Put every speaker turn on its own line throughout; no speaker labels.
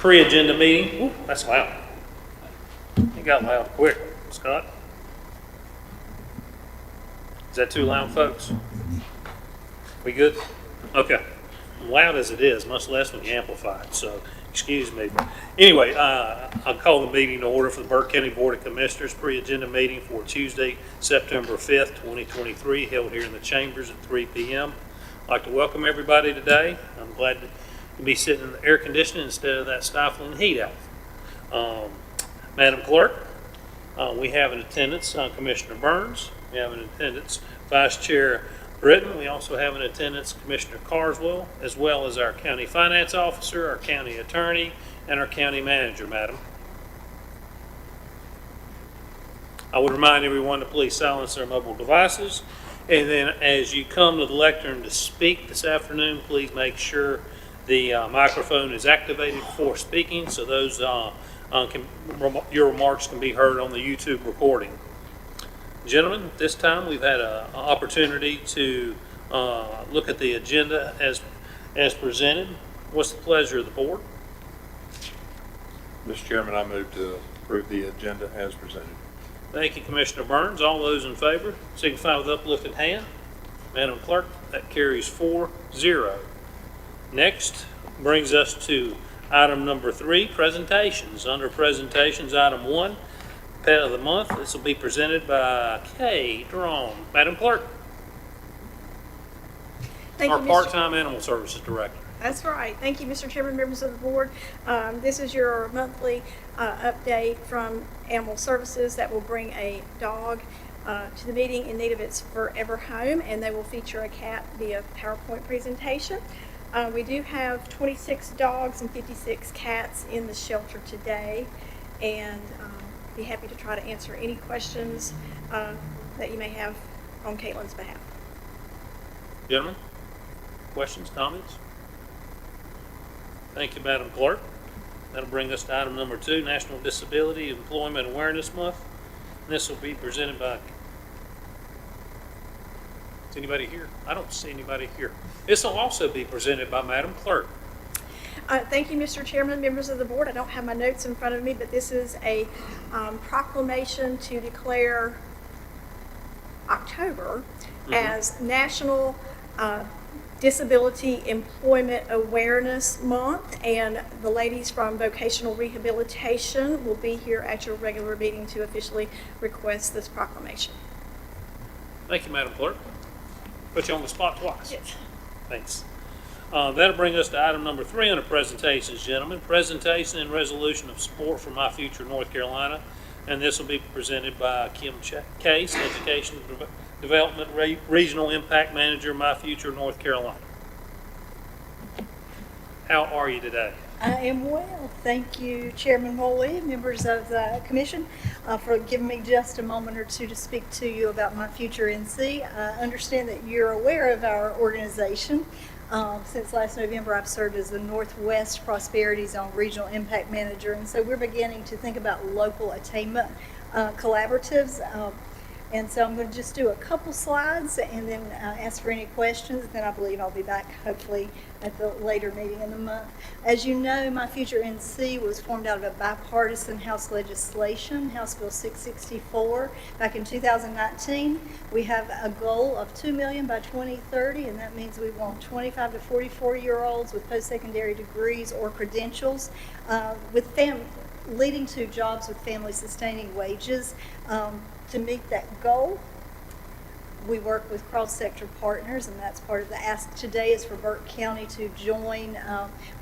Pre-agenda meeting. Ooh, that's loud. You got loud quick, Scott. Is that too loud, folks? We good? Okay. Loud as it is, much less when you amplify it, so excuse me. Anyway, I'll call the meeting to order for the Burke County Board of Commissioners pre-agenda meeting for Tuesday, September 5th, 2023, held here in the chambers at 3 p.m. I'd like to welcome everybody today. I'm glad to be sitting in the air conditioning instead of that stifling heat out. Madam Clerk, we have in attendance Commissioner Burns. We have in attendance Vice Chair Britton. We also have in attendance Commissioner Carswell, as well as our County Finance Officer, our County Attorney, and our County Manager, Madam. I would remind everyone to please silence their mobile devices. And then as you come to the lectern to speak this afternoon, please make sure the microphone is activated before speaking, so those your remarks can be heard on the YouTube recording. Gentlemen, at this time we've had an opportunity to look at the agenda as presented. What's the pleasure of the board?
Mr. Chairman, I move to approve the agenda as presented.
Thank you, Commissioner Burns. All those in favor signify with uplifted hand. Madam Clerk, that carries 4-0. Next brings us to item number 3, presentations. Under presentations, item 1, Pet of the Month. This will be presented by Kay Drone. Madam Clerk.
Thank
Our
you, Mr.
part-time Animal Services Director.
That's right. Thank you, Mr. Chairman, members of the board. This is your monthly update from Animal Services that will bring a dog to the meeting in need of its forever home, and they will feature a cat via PowerPoint presentation. We do have 26 dogs and 56 cats in the shelter today, and be happy to try to answer any questions that you may have on Caitlin's behalf.
Gentlemen, questions, comments? Thank you, Madam Clerk. That'll bring us to item number 2, National Disability Employment Awareness Month. And this will be presented by, is anybody here? I don't see anybody here. This will also be presented by Madam Clerk.
Thank you, Mr. Chairman, members of the board. I don't have my notes in front of me, but this is a proclamation to declare October as National Disability Employment Awareness Month, and the ladies from Vocational Rehabilitation will be here at your regular meeting to officially request this proclamation.
Thank you, Madam Clerk. Put you on the spot twice.
Yes.
Thanks. That'll bring us to item number 3 under presentations, gentlemen. Presentation and resolution of support for My Future North Carolina. And this will be presented by Kim Case, Education Development Regional Impact Manager, My Future North Carolina. How are you today?
I am well. Thank you, Chairman Woley, members of the Commission, for giving me just a moment or two to speak to you about My Future NC. I understand that you're aware of our organization. Since last November, I've served as the Northwest Prosperity Zone Regional Impact Manager, and so we're beginning to think about local attainment collaboratives. And so I'm going to just do a couple slides and then ask for any questions. Then I believe I'll be back hopefully at the later meeting in the month. As you know, My Future NC was formed out of a bipartisan House legislation, House Bill 664, back in 2019. We have a goal of $2 million by 2030, and that means we want 25 to 44-year-olds with post-secondary degrees or credentials leading to jobs with family-sustaining wages. To meet that goal, we work with cross-sector partners, and that's part of the ask today is for Burke County to join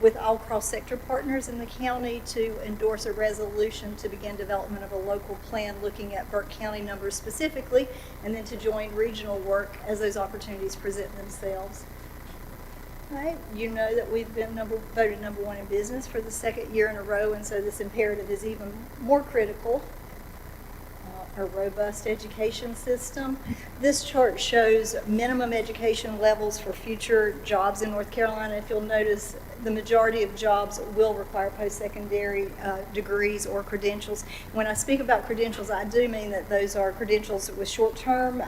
with all cross-sector partners in the county to endorse a resolution to begin development of a local plan looking at Burke County numbers specifically, and then to join regional work as those opportunities present themselves. All right, you know that we've been voted number 1 in business for the 2nd year in a row, and so this imperative is even more critical. A robust education system. This chart shows minimum education levels for future jobs in North Carolina. If you'll notice, the majority of jobs will require post-secondary degrees or credentials. When I speak about credentials, I do mean that those are credentials with short-term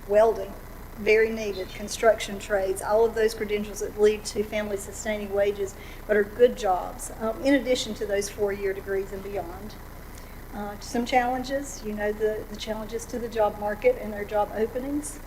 welding, very needed, construction trades, all of those credentials that lead to family-sustaining wages, but are good jobs, in addition to those 4-year degrees and beyond. Some challenges, you know, the challenges to the job market and their job openings.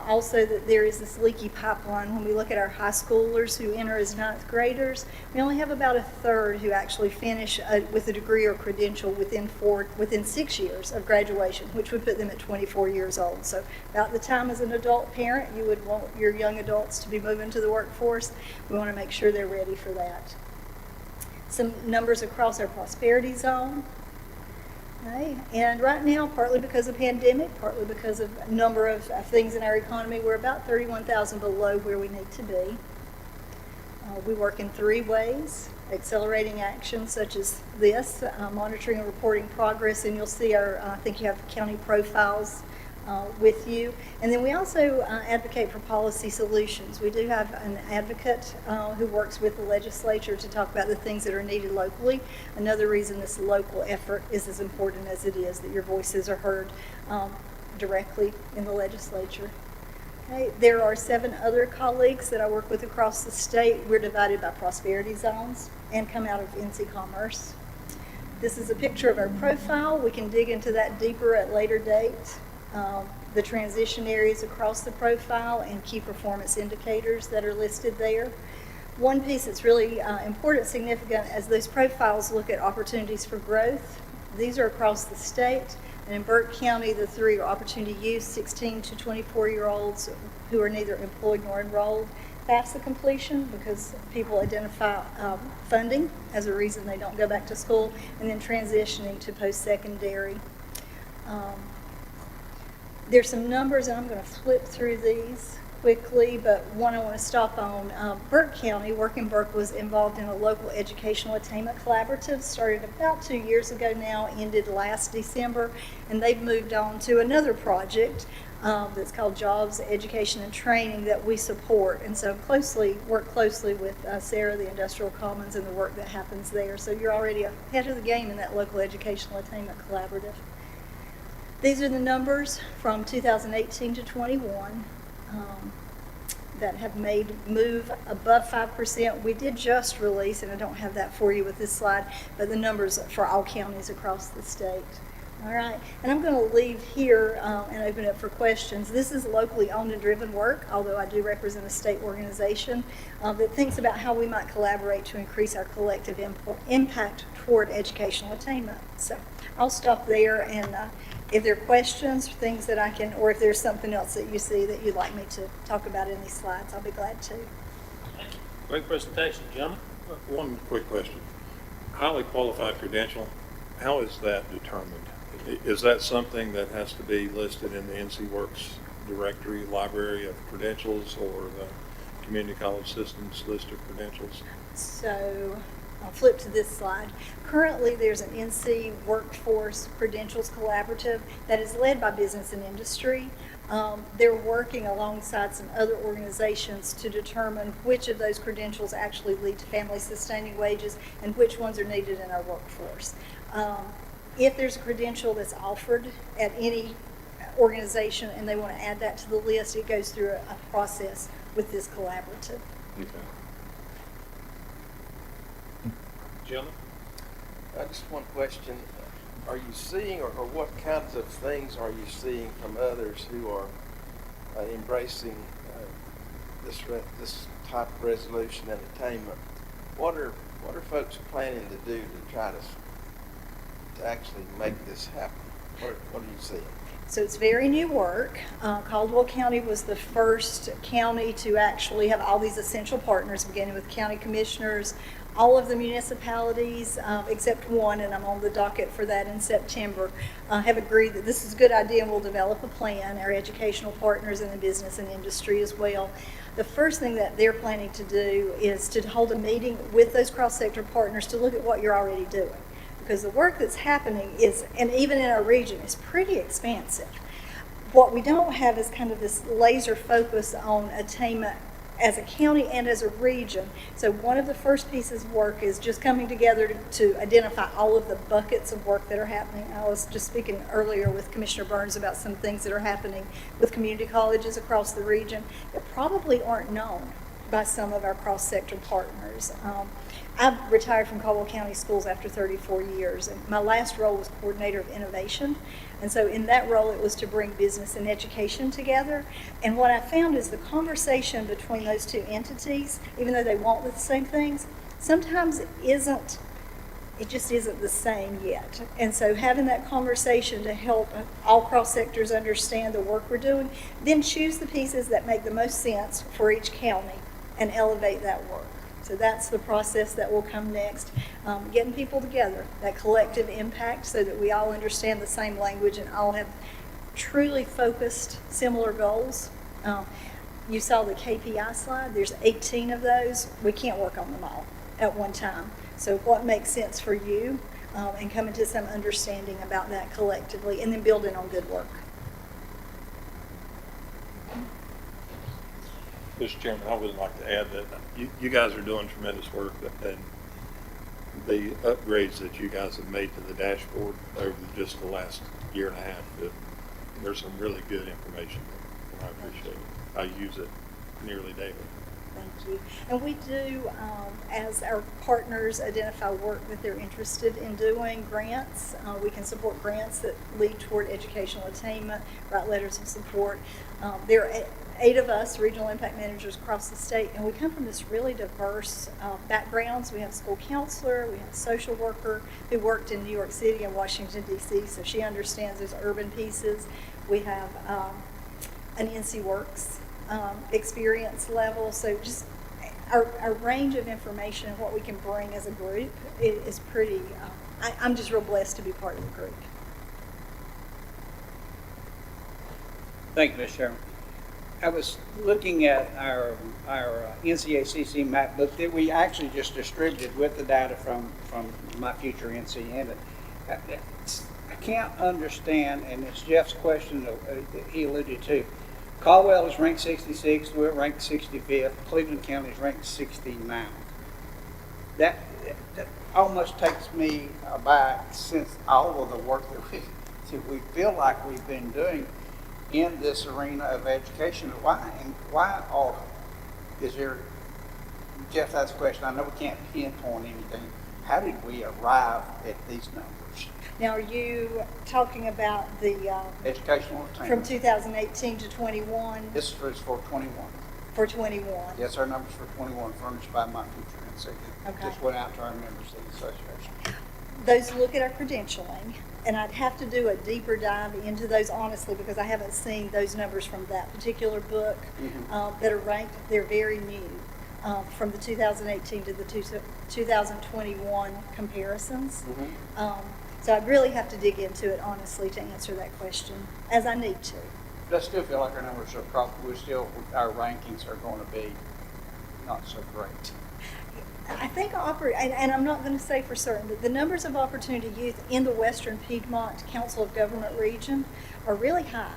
Also that there is this leaky pipeline. When we look at our high schoolers who enter as 9th graders, we only have about a third who actually finish with a degree or credential within 6 years of graduation, which would put them at 24 years old. So about the time as an adult parent, you would want your young adults to be moving to the workforce. We want to make sure they're ready for that. Some numbers across our prosperity zone. Okay. And right now, partly because of pandemic, partly because of a number of things in our economy, we're about 31,000 below where we need to be. We work in 3 ways: accelerating actions such as this, monitoring and reporting progress, and you'll see I think you have county profiles with you. And then we also advocate for policy solutions. We do have an advocate who works with the legislature to talk about the things that are needed locally. Another reason this local effort is as important as it is that your voices are heard directly in the legislature. Okay. There are 7 other colleagues that I work with across the state. We're divided by prosperity zones and come out of NC Commerce. This is a picture of our profile. We can dig into that deeper at later date. The transition areas across the profile and key performance indicators that are listed there. One piece that's really important, significant, as those profiles look at opportunities for growth. These are across the state, and in Burke County, the 3 are opportunity youth, 16 to 24-year-olds who are neither employed nor enrolled. FAFSA completion, because people identify funding as a reason they don't go back to school, and then transitioning to post-secondary. There's some numbers, and I'm going to flip through these quickly, but one I want to stop on. Burke County, Work in Burke, was involved in a local educational attainment collaborative, started about 2 years ago now, ended last December, and they've moved on to another project that's called Jobs, Education, and Training that we support. And so work closely with Sarah, the Industrial Commons, and the work that happens there. So you're already ahead of the game in that local educational attainment collaborative. These are the numbers from 2018 to 21 that have made move above 5%. We did just release, and I don't have that for you with this slide, but the numbers for all counties across the state. All right, and I'm going to leave here and open it for questions. This is locally owned and driven work, although I do represent a state organization that thinks about how we might collaborate to increase our collective impact toward educational attainment. So I'll stop there, and if there are questions, things that I can, or if there's something else that you see that you'd like me to talk about in these slides, I'll be glad to.
Thank you. Great presentation, gentlemen.
One quick question. Highly qualified credential, how is that determined? Is that something that has to be listed in the NC Works directory library of credentials, or the community college systems list of credentials?
So I'll flip to this slide. Currently, there's an NC Workforce Credentials Collaborative that is led by business and industry. They're working alongside some other organizations to determine which of those credentials actually lead to family-sustaining wages and which ones are needed in our workforce. If there's a credential that's offered at any organization and they want to add that to the list, it goes through a process with this collaborative.
Okay.
Gentlemen?
Just one question. Are you seeing, or what kinds of things are you seeing from others who are embracing this type of resolution and attainment? What are folks planning to do to try to actually make this happen? What are you seeing?
So it's very new work. Caldwell County was the first county to actually have all these essential partners, beginning with county commissioners. All of the municipalities, except one, and I'm on the docket for that in September, have agreed that this is a good idea and we'll develop a plan. Our educational partners in the business and industry as well. The first thing that they're planning to do is to hold a meeting with those cross-sector partners to look at what you're already doing. Because the work that's happening is, and even in our region, is pretty expansive. What we don't have is kind of this laser focus on attainment as a county and as a region. So one of the first pieces of work is just coming together to identify all of the buckets of work that are happening. I was just speaking earlier with Commissioner Burns about some things that are happening with community colleges across the region that probably aren't known by some of our cross-sector partners. I retired from Caldwell County Schools after 34 years, and my last role was coordinator of innovation. And so in that role, it was to bring business and education together. And what I found is the conversation between those two entities, even though they want the same things, sometimes it just isn't the same yet. And so having that conversation to help all cross sectors understand the work we're doing, then choose the pieces that make the most sense for each county and elevate that work. So that's the process that will come next, getting people together, that collective impact so that we all understand the same language and all have truly focused similar goals. You saw the KPI slide. There's 18 of those. We can't work on them all at one time. So what makes sense for you, and coming to some understanding about that collectively, and then building on good work.
Mr. Chairman, I would like to add that you guys are doing tremendous work, and the upgrades that you guys have made to the dashboard over just the last year and a half, there's some really good information there, and I appreciate it. I use it nearly daily.
Thank you. And we do, as our partners identify work that they're interested in doing, grants. We can support grants that lead toward educational attainment, write letters of support. There are 8 of us, regional impact managers across the state, and we come from this really diverse backgrounds. We have a school counselor, we have a social worker who worked in New York City and Washington, D.C., so she understands those urban pieces. We have an NC Works experience level, so just our range of information and what we can bring as a group is pretty, I'm just real blessed to be part of the group.
Thank you, Mr. Chairman. I was looking at our NCACC map book that we actually just distributed with the data from My Future NC, and I can't understand, and it's Jeff's question that he alluded to. Caldwell is ranked 66th, we're ranked 65th, Cleveland County is ranked 69th. That almost takes me aback, since all of the work that we feel like we've been doing in this arena of education. Why is there, Jeff, that's a question. I know we can't pinpoint anything. How did we arrive at these numbers?
Now, are you talking about the
Educational
from
attainment.
2018 to 21?
This is for 21.
For 21.
Yes, our numbers for 21 furnished by My Future NC.
Okay.
Just went out to our members of the association.
Those look at our credentialing, and I'd have to do a deeper dive into those honestly because I haven't seen those numbers from that particular book that are ranked. They're very new from the 2018 to the 2021 comparisons. So I'd really have to dig into it honestly to answer that question, as I need to.
But I still feel like our numbers are probably, our rankings are going to be not so great.
I think, and I'm not going to say for certain, but the numbers of opportunity youth in the Western Piedmont Council of Government region are really high.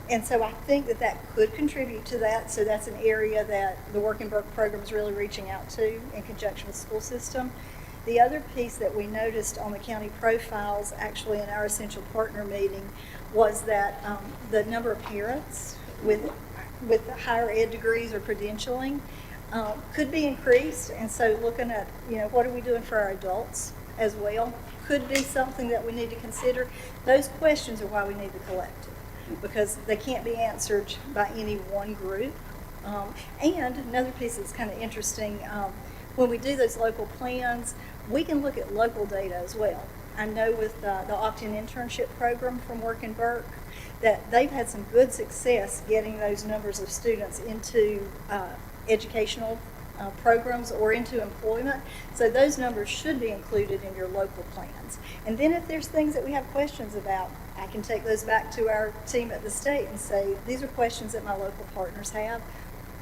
And so I think that could contribute to that. So that's an area that the Work in Burke program is really reaching out to in conjunction with the school system. The other piece that we noticed on the county profiles, actually in our essential partner meeting, was that the number of parents with higher ed degrees or credentialing could be increased. And so looking at, what are we doing for our adults as well, could be something that we need to consider. Those questions are why we need the collective, because they can't be answered by any one group. And another piece that's kind of interesting, when we do those local plans, we can look at local data as well. I know with the opt-in internship program from Work in Burke that they've had some good success getting those numbers of students into educational programs or into employment. So those numbers should be included in your local plans. And then if there's things that we have questions about, I can take those back to our team at the state and say, these are questions that my local partners have.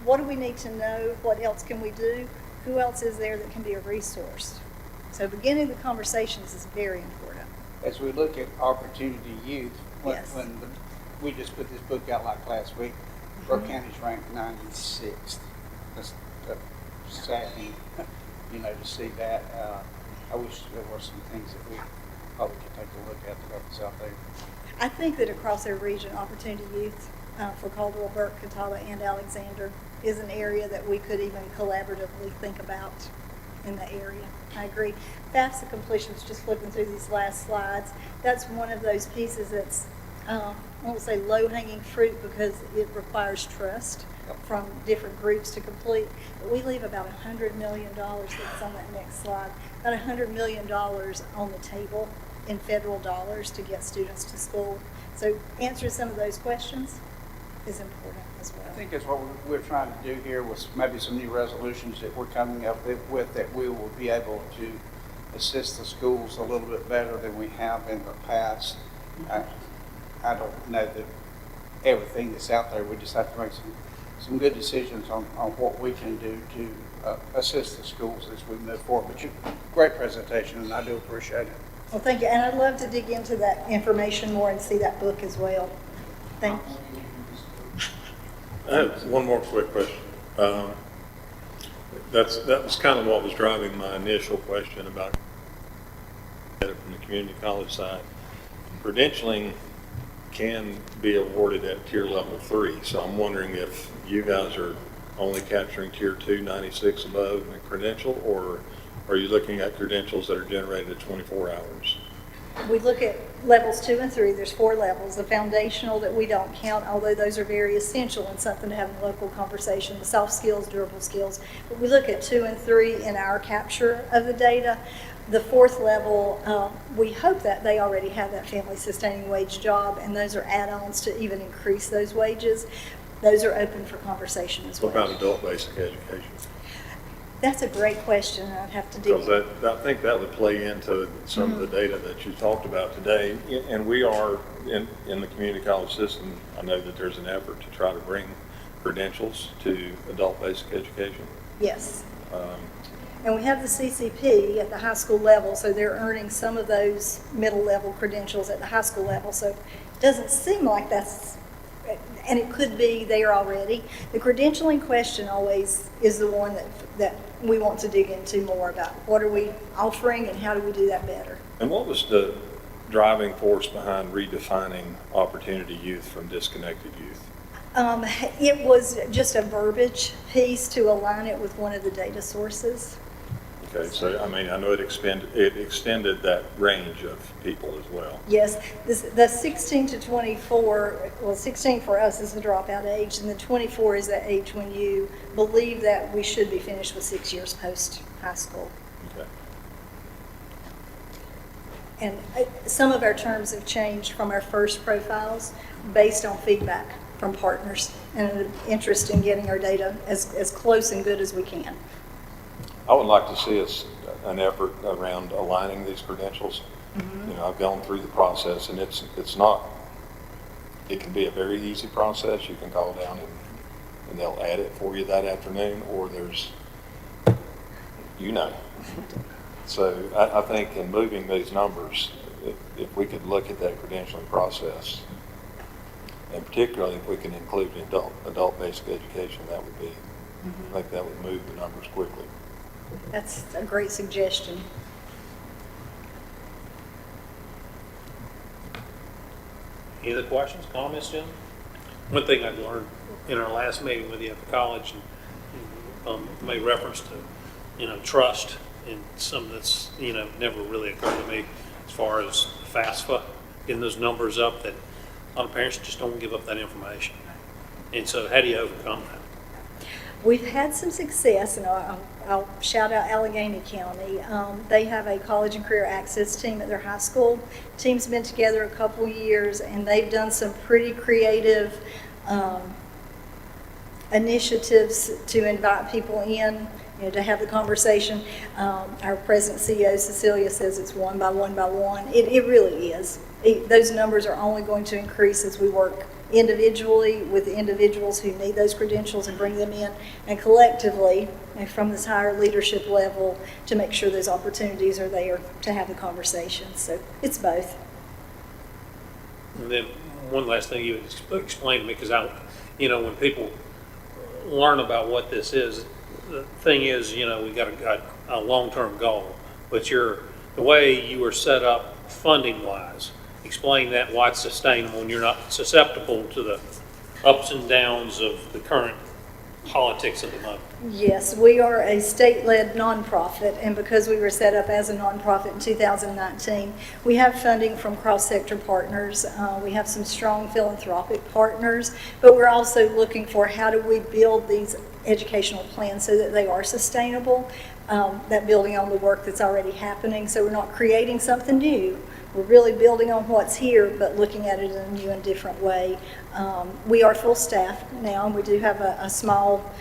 What do we need to know? What else can we do? Who else is there that can be a resource? So beginning the conversations is very important.
As we look at Opportunity Youth,
Yes.
we just put this book out like last week, Burke County's ranked 96th. That's saddening, to see that. I wish there were some things that we probably could take a look at to help us out there.
I think that across our region, Opportunity Youth for Caldwell, Burke, Catawba, and Alexander is an area that we could even collaboratively think about in the area. I agree. FAFSA completions, just flipping through these last slides, that's one of those pieces that's, I won't say low-hanging fruit because it requires trust from different groups to complete. But we leave about $100 million, that's on that next slide, about $100 million on the table in federal dollars to get students to school. So answering some of those questions is important as well.
I think that's what we're trying to do here with maybe some new resolutions that we're coming up with that we will be able to assist the schools a little bit better than we have in the past. I don't know that everything that's out there, we just have to make some good decisions on what we can do to assist the schools as we move forward. But great presentation, and I do appreciate it.
Well, thank you. And I'd love to dig into that information more and see that book as well. Thank you.
I have one more quick question. That was kind of what was driving my initial question about from the community college side. Credentialing can be awarded at tier level 3, so I'm wondering if you guys are only capturing tier 2, 96 above in credential, or are you looking at credentials that are generated at 24 hours?
We look at levels 2 and 3. There's 4 levels. The foundational that we don't count, although those are very essential and something to have in local conversation, the soft skills, durable skills. But we look at 2 and 3 in our capture of the data. The 4th level, we hope that they already have that family sustaining wage job, and those are add-ons to even increase those wages. Those are open for conversation as well.
What about adult basic education?
That's a great question. I'd have to dig.
Because I think that would play into some of the data that you talked about today. And we are, in the community college system, I know that there's an effort to try to bring credentials to adult basic education.
Yes. And we have the CCP at the high school level, so they're earning some of those middle level credentials at the high school level. So it doesn't seem like that's, and it could be there already. The credentialing question always is the one that we want to dig into more about. What are we offering and how do we do that better?
And what was the driving force behind redefining Opportunity Youth from disconnected youth?
It was just a verbiage piece to align it with one of the data sources.
Okay, so I mean, I know it extended that range of people as well.
Yes, the 16 to 24, well, 16 for us is the dropout age, and the 24 is the age when you believe that we should be finished with 6 years post-high school.
Okay.
And some of our terms have changed from our first profiles based on feedback from partners and an interest in getting our data as close and good as we can.
I would like to see us an effort around aligning these credentials. Mm-hmm. You know, I've gone through the process, and it's not. It can be a very easy process. You can call down and they'll add it for you that afternoon, or there's, So I think in moving these numbers, if we could look at that credentialing process, and particularly if we can include adult basic education, that would be. Mm-hmm. I think that would move the numbers quickly.
That's a great suggestion.
Any other questions, comments, Jim? One thing I learned in our last meeting with you at the college, and made reference to, trust, and some that's, never really occurred to me as far as FAFSA, getting those numbers up, that a lot of parents just don't give up that information. And so how do you overcome that?
We've had some success, and I'll shout out Allegheny County. They have a college and career access team at their high school. Team's been together a couple years, and they've done some pretty creative initiatives to invite people in, to have the conversation. Our president CEO, Cecilia, says it's one by one by one. It really is. Those numbers are only going to increase as we work individually with the individuals who need those credentials and bring them in, and collectively from this higher leadership level to make sure those opportunities are there to have the conversation. So it's both.
And then one last thing you explained to me, because you know, when people learn about what this is, the thing is, you know, we got a long-term goal, but the way you were set up funding-wise, explain that, why it's sustainable, and you're not susceptible to the ups and downs of the current politics of the moment.
Yes, we are a state-led nonprofit, and because we were set up as a nonprofit in 2019, we have funding from cross-sector partners. We have some strong philanthropic partners, but we're also looking for how do we build these educational plans so that they are sustainable, that building on the work that's already happening, so we're not creating something new. We're really building on what's here, but looking at it in a new and different way. We are full staff now, and we do have a small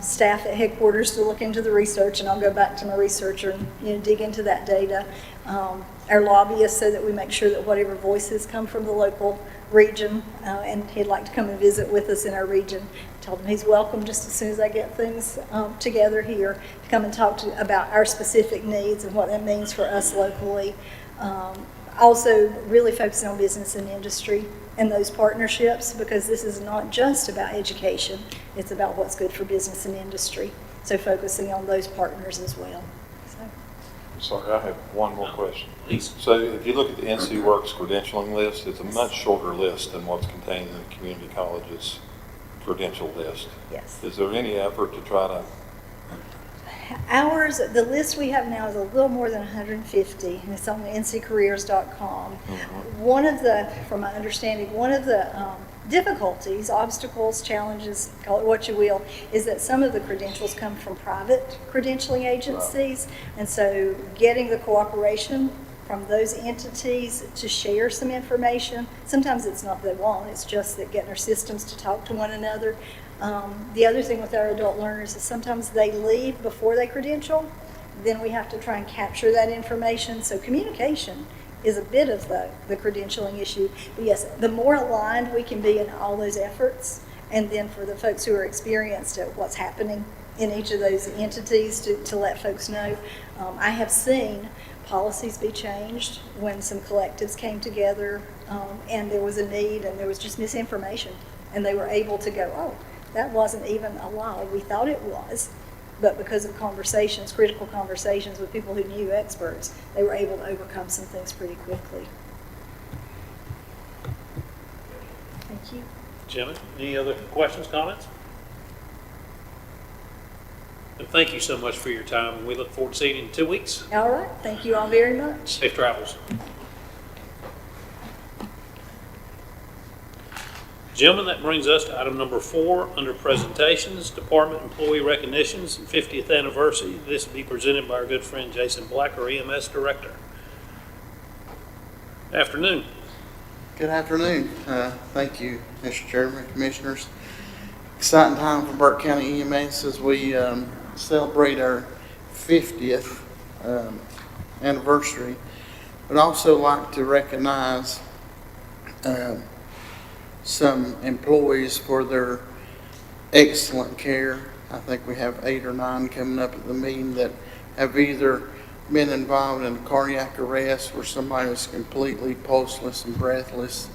staff at headquarters to look into the research, and I'll go back to my researcher and dig into that data. Our lobbyists, so that we make sure that whatever voices come from the local region, and he'd like to come and visit with us in our region. Told him he's welcome just as soon as I get things together here to come and talk about our specific needs and what that means for us locally. Also really focusing on business and industry and those partnerships, because this is not just about education, it's about what's good for business and industry. So focusing on those partners as well.
Sorry, I have one more question.
Please.
So if you look at the NC Works credentialing list, it's a much shorter list than what's contained in the community college's credential list.
Yes.
Is there any effort to try to,
Ours, the list we have now is a little more than 150, and it's on nccareers.com. One of the, from my understanding, one of the difficulties, obstacles, challenges, call it what you will, is that some of the credentials come from private credentialing agencies, and so getting the cooperation from those entities to share some information, sometimes it's not that they want, it's just that getting our systems to talk to one another. The other thing with our adult learners is sometimes they leave before they credential, then we have to try and capture that information. So communication is a bit of the credentialing issue. But yes, the more aligned we can be in all those efforts, and then for the folks who are experienced at what's happening in each of those entities to let folks know. I have seen policies be changed when some collectives came together and there was a need and there was just misinformation, and they were able to go, oh, that wasn't even a lie. We thought it was. But because of conversations, critical conversations with people who knew experts, they were able to overcome some things pretty quickly. Thank you.
Jimmy, any other questions, comments? And thank you so much for your time, and we look forward to seeing you in 2 weeks.
All right. Thank you all very much.
Safe travels. Gentlemen, that brings us to item number 4 under presentations, department employee recognitions, 50th anniversary. This will be presented by our good friend Jason Black, our EMS director. Afternoon.
Good afternoon. Thank you, Mr. Chairman, Commissioners. Exciting time for Burke County EMS as we celebrate our 50th anniversary. I'd also like to recognize some employees for their excellent care. I think we have 8 or 9 coming up at the meeting that have either been involved in a cardiac arrest where somebody was completely pulseless and breathless,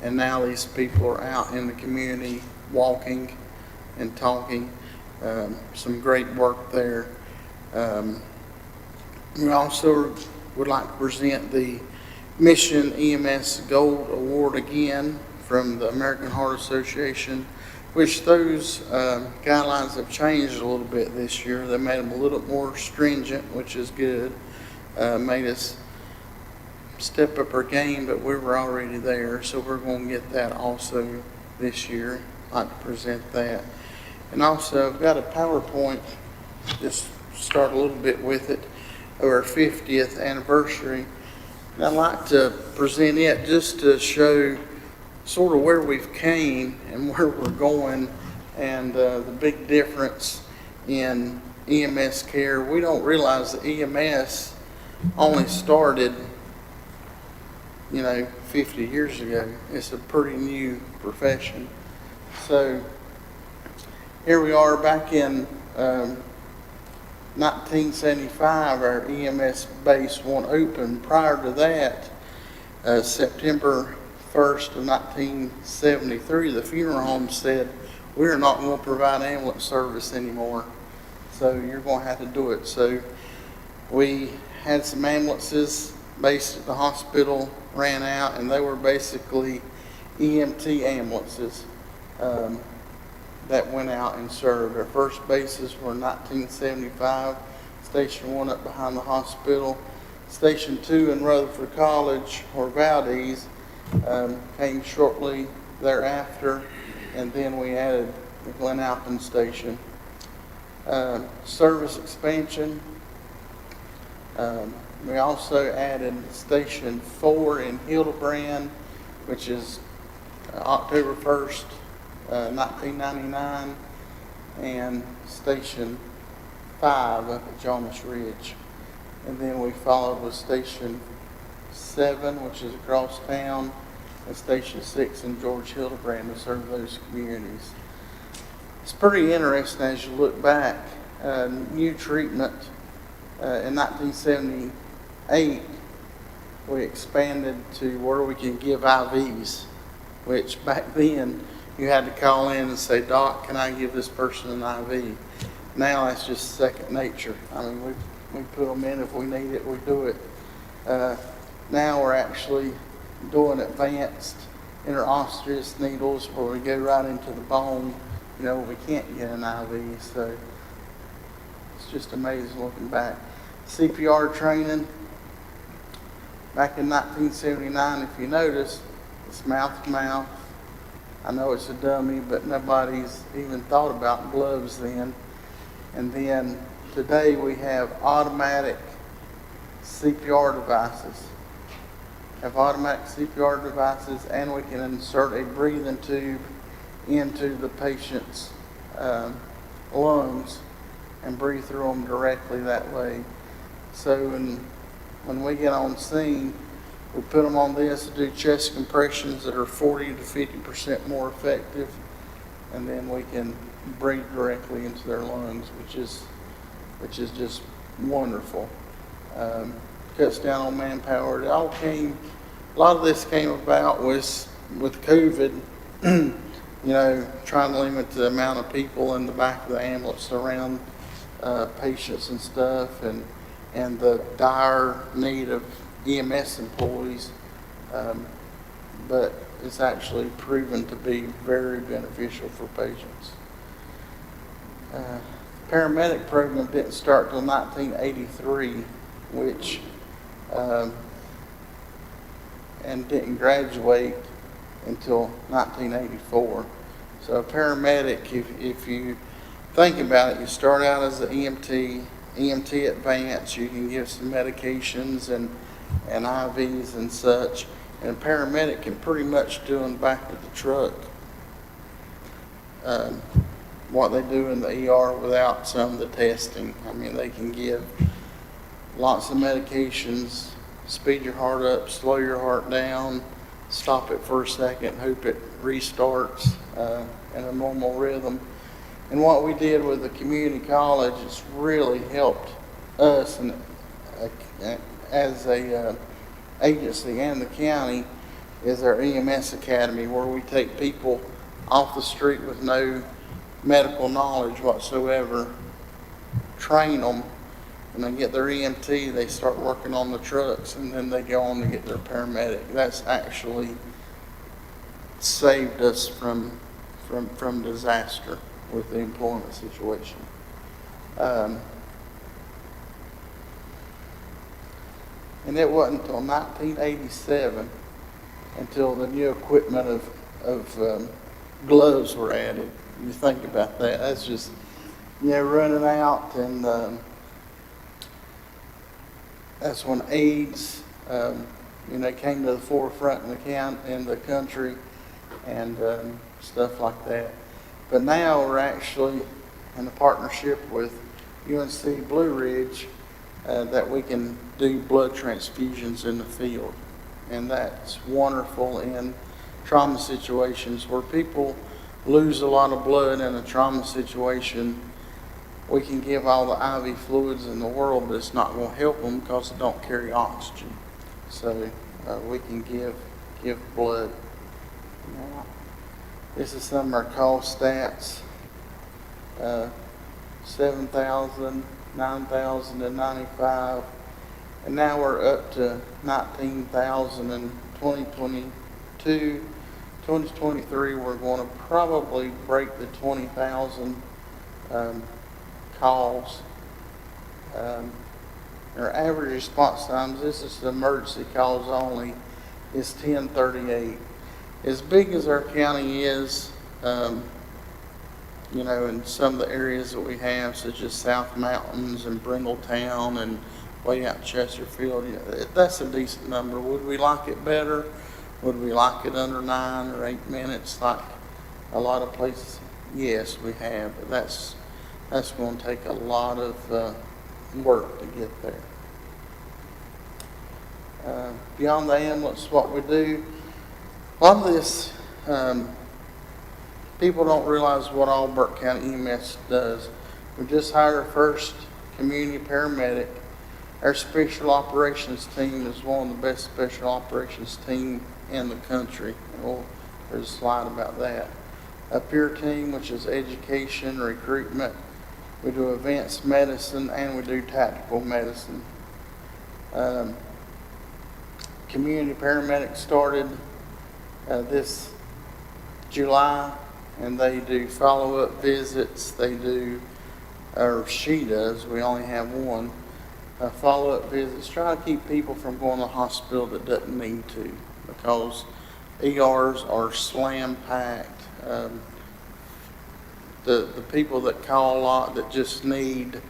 and now these people are out in the community walking and talking. Some great work there. We also would like to present the Mission EMS Gold Award again from the American Heart Association, which those guidelines have changed a little bit this year. They made them a little more stringent, which is good. Made us step up our game, but we were already there, so we're going to get that also this year. I'd like to present that. And also, I've got a PowerPoint, just start a little bit with it, of our 50th anniversary. And I'd like to present it just to show sort of where we've came and where we're going, and the big difference in EMS care. We don't realize that EMS only started, 50 years ago. It's a pretty new profession. So here we are back in 1975, our EMS base won't open. Prior to that, September 1st of 1973, the funeral home said, we're not going to provide ambulance service anymore, so you're going to have to do it. So we had some ambulances based at the hospital, ran out, and they were basically EMT ambulances that went out and served. Our first bases were in 1975, Station 1 up behind the hospital. Station 2 in Rutherford College, or Valdez, came shortly thereafter, and then we added the Glen Alpin Station. Service expansion. We also added Station 4 in Hildebrand, which is October 1st, 1999, and Station 5 up at Jonas Ridge. And then we followed with Station 7, which is across town, and Station 6 in George Hildebrand to serve those communities. It's pretty interesting as you look back. New treatment in 1978, we expanded to where we can give IVs, which back then you had to call in and say, Doc, can I give this person an IV? Now that's just second nature. I mean, we put them in if we need it, we do it. Now we're actually doing advanced interosseous needles where we go right into the bone. You know, we can't get an IV, so it's just amazing looking back. CPR training, back in 1979, if you notice, it's mouth to mouth. I know it's a dummy, but nobody's even thought about gloves then. And then today we have automatic CPR devices. Have automatic CPR devices, and we can insert a breathing tube into the patient's lungs and breathe through them directly that way. So when we get on scene, we put them on this to do chest compressions that are 40 to 50% more effective, and then we can breathe directly into their lungs, which is just wonderful. Cuts down on manpower. A lot of this came about with COVID, you know, trying to limit the amount of people in the back of the ambulance around patients and stuff, and the dire need of EMS employees, but it's actually proven to be very beneficial for patients. Paramedic program didn't start till 1983, which and didn't graduate until 1984. So a paramedic, if you think about it, you start out as an EMT advanced, you can give some medications and IVs and such, and a paramedic can pretty much do in the back of the truck what they do in the ER without some of the testing. I mean, they can give lots of medications, speed your heart up, slow your heart down, stop it for a second, hope it restarts in a normal rhythm. And what we did with the community college has really helped us and as a agency and the county is our EMS Academy, where we take people off the street with no medical knowledge whatsoever, train them, and they get their EMT, they start working on the trucks, and then they go on to get their paramedic. That's actually saved us from disaster with the employment situation. And it wasn't until 1987 until the new equipment of gloves were added. You think about that. That's just, you know, running out, and that's when AIDS, you know, came to the forefront in the country, and stuff like that. But now we're actually in a partnership with UNC Blue Ridge that we can do blood transfusions in the field. And that's wonderful in trauma situations where people lose a lot of blood in a trauma situation. We can give all the IV fluids in the world, but it's not going to help them because they don't carry oxygen. So we can give blood. Now, this is some of our call stats. 7,000, 9,095, and now we're up to 19,000 in 2022. 2023, we're going to probably break the 20,000 calls. Our average response times, this is the emergency calls only, is 10:38. As big as our county is, you know, in some of the areas that we have, such as South Mountains and Brindletown and way out Chesterfield, you know, that's a decent number. Would we like it better? Would we like it under 9 or 8 minutes like a lot of places? Yes, we have, but that's going to take a lot of work to get there. Beyond the ambulance, what we do, a lot of this, people don't realize what all Burke County EMS does. We just hired our first community paramedic. Our special operations team is one of the best special operations team in the country. Well, there's a slide about that. A peer team, which is education, recruitment. We do advanced medicine and we do tactical medicine. Community paramedics started this July, and they do follow-up visits. They do, or she does, we only have one, follow-up visits. Try to keep people from going to the hospital that doesn't need to, because ERs are slam-packed. The people that call a lot that just need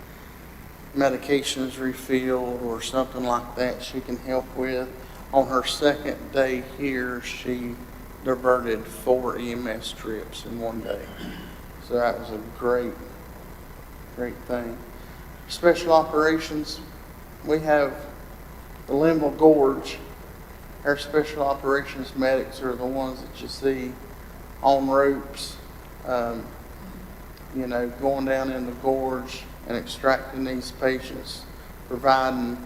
medications refilled or something like that, she can help with. On her second day here, she diverted 4 EMS trips in one day. So that was a great thing. Special operations, we have the Linville Gorge. Our special operations medics are the ones that you see on ropes, you know, going down in the gorge and extracting these patients, providing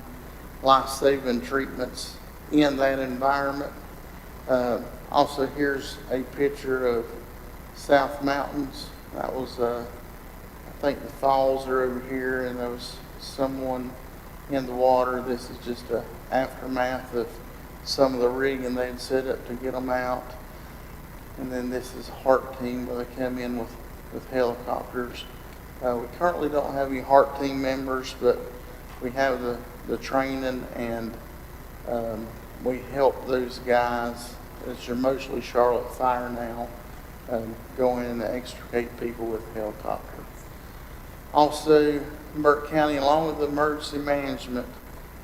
life-saving treatments in that environment. Also, here's a picture of South Mountains. That was, I think the falls are over here, and there was someone in the water. This is just an aftermath of some of the rigging they'd set up to get them out. And then this is a HART team where they come in with helicopters. We currently don't have any HART team members, but we have the training, and we help those guys. It's mostly Charlotte Fire now, go in and extricate people with a helicopter. Also, Burke County, along with emergency management,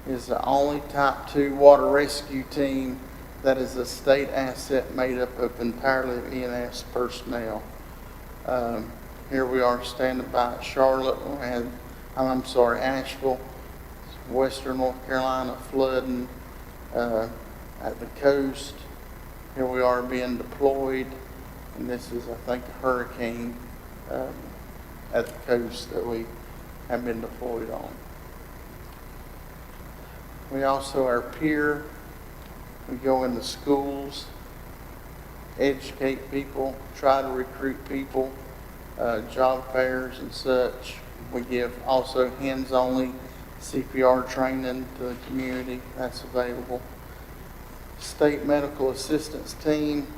is the only Type 2 water rescue team that is a state asset made up of entirely of EMS personnel. Here we are standing by Charlotte, and Asheville, Western North Carolina flooding at the coast. Here we are being deployed, and this is, I think, a hurricane at the coast that we have been deployed on. We also are peer. We go into schools, educate people, try to recruit people, job fairs and such. We give also hands-only CPR training to the community. That's available. State medical assistance team.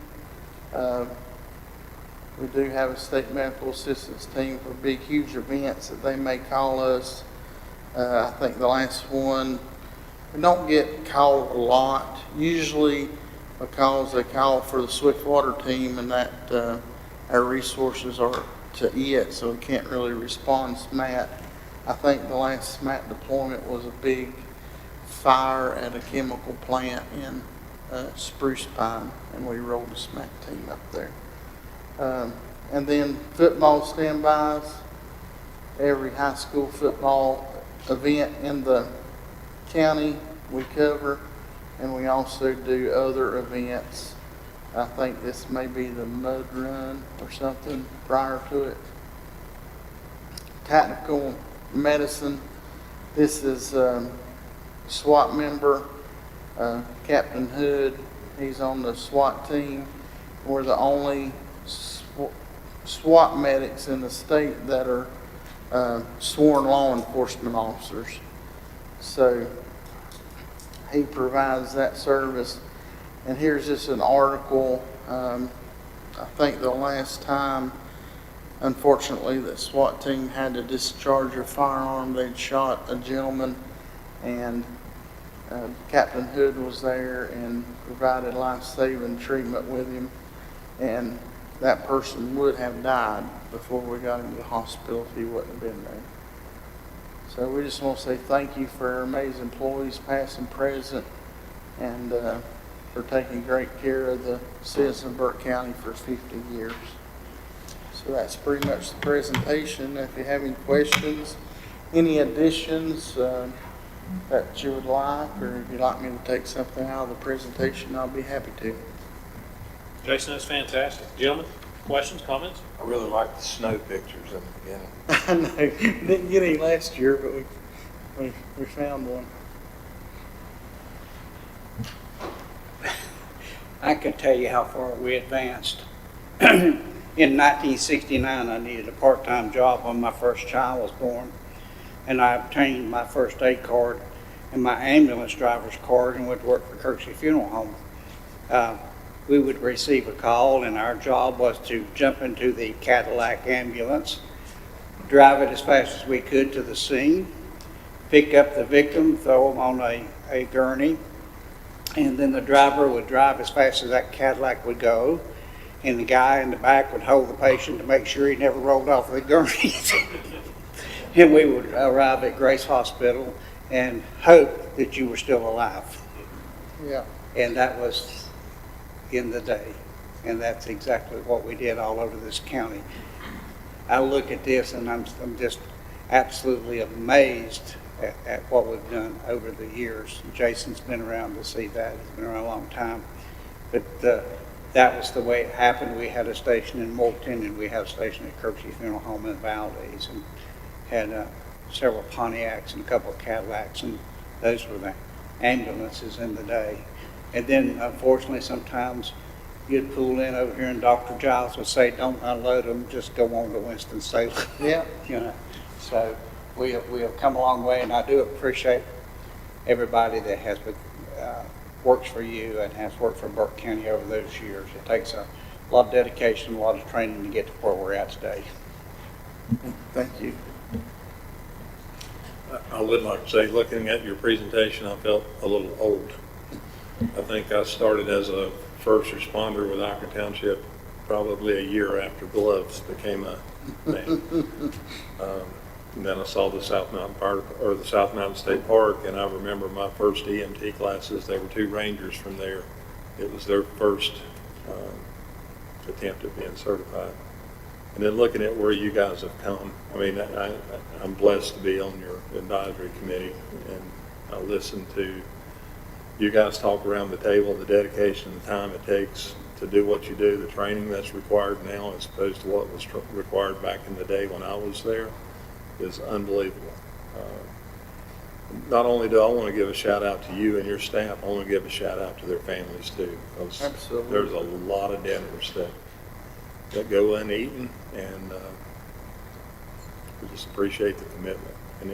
We do have a state medical assistance team for big, huge events that they may call us. I think the last one, we don't get called a lot, usually because they call for the Swiftwater team, and that our resources are to it, so we can't really respond to SMAT. I think the last SMAT deployment was a big fire at a chemical plant in Spruce Pine, and we rolled the SMAT team up there. And then football standbys. Every high school football event in the county we cover, and we also do other events. I think this may be the mud run or something prior to it. Tactical medicine. This is SWAT member, Captain Hood. He's on the SWAT team. we're the only SWAT medics in the state that are sworn law enforcement officers. So he provides that service. And here's just an article. I think the last time, unfortunately, the SWAT team had to discharge a firearm, they'd shot a gentleman, and Captain Hood was there and provided life-saving treatment with him. And that person would have died before we got him to the hospital if he wouldn't have been there. So we just want to say thank you for our amazing employees, past and present, and for taking great care of the citizens of Burke County for 50 years. So that's pretty much the presentation. If you have any questions, any additions that you would like, or if you'd like me to take something out of the presentation, I'll be happy to.
Jason, that's fantastic. Gentlemen, questions, comments?
I really like the snow pictures in the beginning.
I know, didn't get any last year, but we found one.
I can tell you how far we advanced. In 1969, I needed a part-time job when my first child was born, and I obtained my first aid card and my ambulance driver's card and went to work for Kirksey Funeral Home. We would receive a call, and our job was to jump into the Cadillac ambulance, drive it as fast as we could to the scene, pick up the victim, throw him on a gurney, and then the driver would drive as fast as that Cadillac would go, and the guy in the back would hold the patient to make sure he never rolled off the gurney. And we would arrive at Grace Hospital and hope that you were still alive.
Yeah.
And that was in the day. And that's exactly what we did all over this county. I look at this and I'm just absolutely amazed at what we've done over the years. Jason's been around to see that. He's been around a long time. But that was the way it happened. We had a station in Morton, and we had a station at Kirksey Funeral Home in Valdez, and had several Pontiacs and a couple of Cadillacs, and those were the ambulances in the day. And then, unfortunately, sometimes you'd pull in over here and Dr. Giles would say, don't unload them, just go on to Winston-Salem.
Yeah.
You know, so we have come a long way, and I do appreciate everybody that has works for you and has worked for Burke County over those years. It takes a lot of dedication, a lot of training to get to where we're at today.
Thank you.
I would like to say, looking at your presentation, I felt a little old. I think I started as a first responder with Akron Township probably a year after Gloves became a thing. And then I saw the South Mountain Park, or the South Mountain State Park, and I remember my first EMT classes. There were two Rangers from there. It was their first attempt at being certified. And then looking at where you guys have come, I mean, I'm blessed to be on your advisory committee, and I listen to you guys talk around the table, the dedication, the time it takes to do what you do, the training that's required now as opposed to what was required back in the day when I was there is unbelievable. Not only do I want to give a shout out to you and your staff, I want to give a shout out to their families too. Because
Absolutely.
there's a lot of dinners that go uneaten, and we just appreciate the commitment. And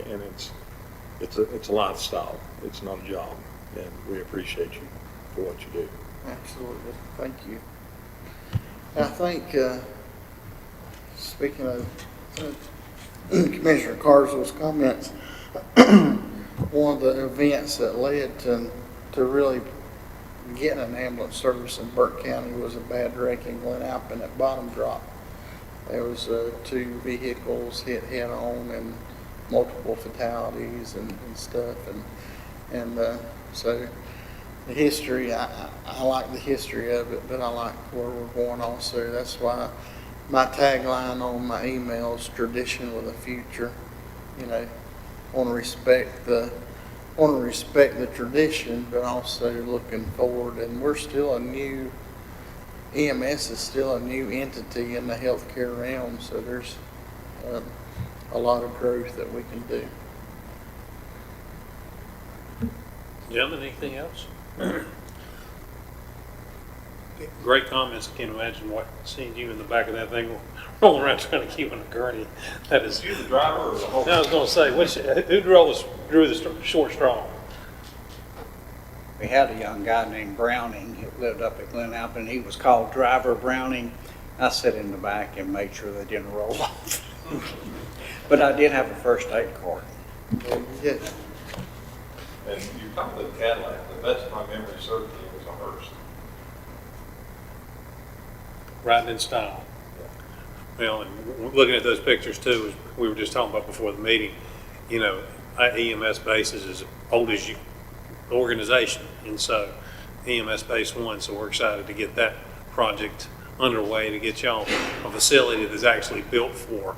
it's a lifestyle. It's not a job, and we appreciate you for what you do.
Absolutely. Thank you. I think, speaking of Commissioner Carswell's comments, one of the events that led to really getting an ambulance service in Burke County was a bad wreck in Glen Alpin at Bottom Drop. There was two vehicles hit head on and multiple fatalities and stuff. And so the history, I like the history of it, but I like where we're going also. That's why my tagline on my email is tradition with a future. You know, want to respect the tradition, but also looking forward. And we're still EMS is still a new entity in the healthcare realm, so there's a lot of growth that we can do.
Gentlemen, anything else? great comments. I can't imagine seeing you in the back of that thing rolling around trying to keep on a gurney. That is.
You the driver or the whole?
I was going to say, who drew the short straw?
We had a young guy named Browning who lived up at Glen Alpin. He was called Driver Browning. I sat in the back and made sure they didn't roll off. But I did have a first aid card.
Yeah.
And you talked about the Cadillac, the best of my memory certainly was a Hearst.
Riding in style. Well, and looking at those pictures too, as we were just talking about before the meeting, you know, our EMS base is as old as you organization, and so EMS base 1. So we're excited to get that project underway to get y'all a facility that's actually built for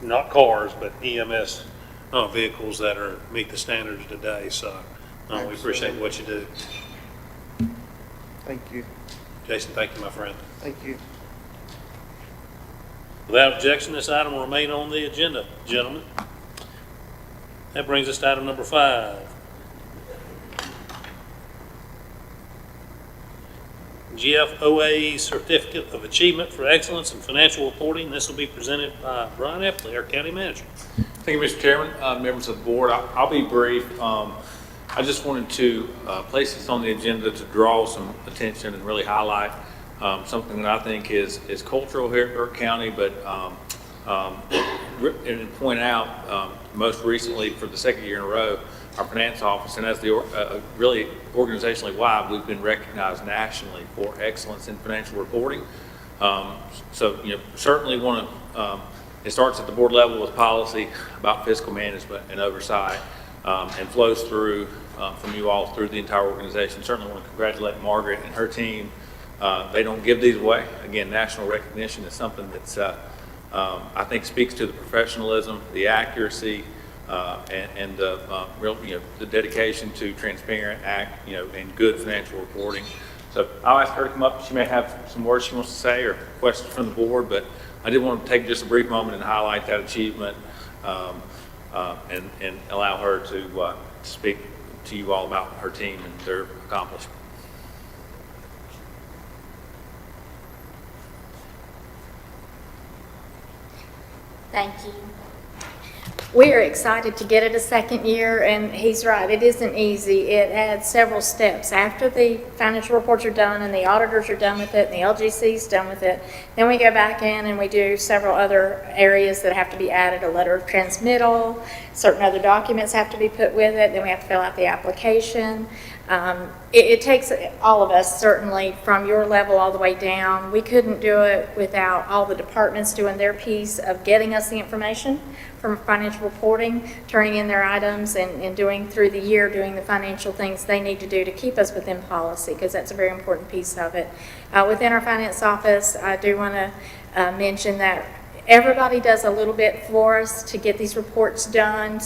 not cars but EMS vehicles that meet the standards today. So we appreciate what you do.
Thank you.
Jason, thank you, my friend.
Thank you.
Without objection, this item will remain on the agenda, gentlemen. That brings us to item number 5. GFOA Certificate of Achievement for Excellence in Financial Reporting. This will be presented by Brian Epley, our county manager.
Thank you, Mr. Chairman, members of the board. I'll be brief. I just wanted to place this on the agenda to draw some attention and really highlight something that I think is cultural here at Burke County, but and point out most recently for the second year in a row, our finance office, and as the really organizationally wide, we've been recognized nationally for excellence in financial reporting. So, you know, certainly want to, it starts at the board level with policy about fiscal management and oversight, and flows through from you all through the entire organization. Certainly want to congratulate Margaret and her team. They don't give these away. Again, national recognition is something that's, I think speaks to the professionalism, the accuracy, and real, you know, the dedication to transparent and good financial reporting. So I'll ask her to come up. She may have some words she wants to say or questions from the board, but I did want to take just a brief moment and highlight that achievement, and allow her to speak to you all about her team and their accomplishment.
Thank you. We are excited to get it a second year, and he's right, it isn't easy. It adds several steps. After the financial reports are done and the auditors are done with it and the LGC is done with it, then we go back in and we do several other areas that have to be added, a letter of transmittal, certain other documents have to be put with it, then we have to fill out the application. It takes all of us, certainly from your level all the way down. We couldn't do it without all the departments doing their piece of getting us the information from financial reporting, turning in their items, and doing through the year, doing the financial things they need to do to keep us within policy, because that's a very important piece of it. Within our finance office, I do want to mention that everybody does a little bit for us to get these reports done.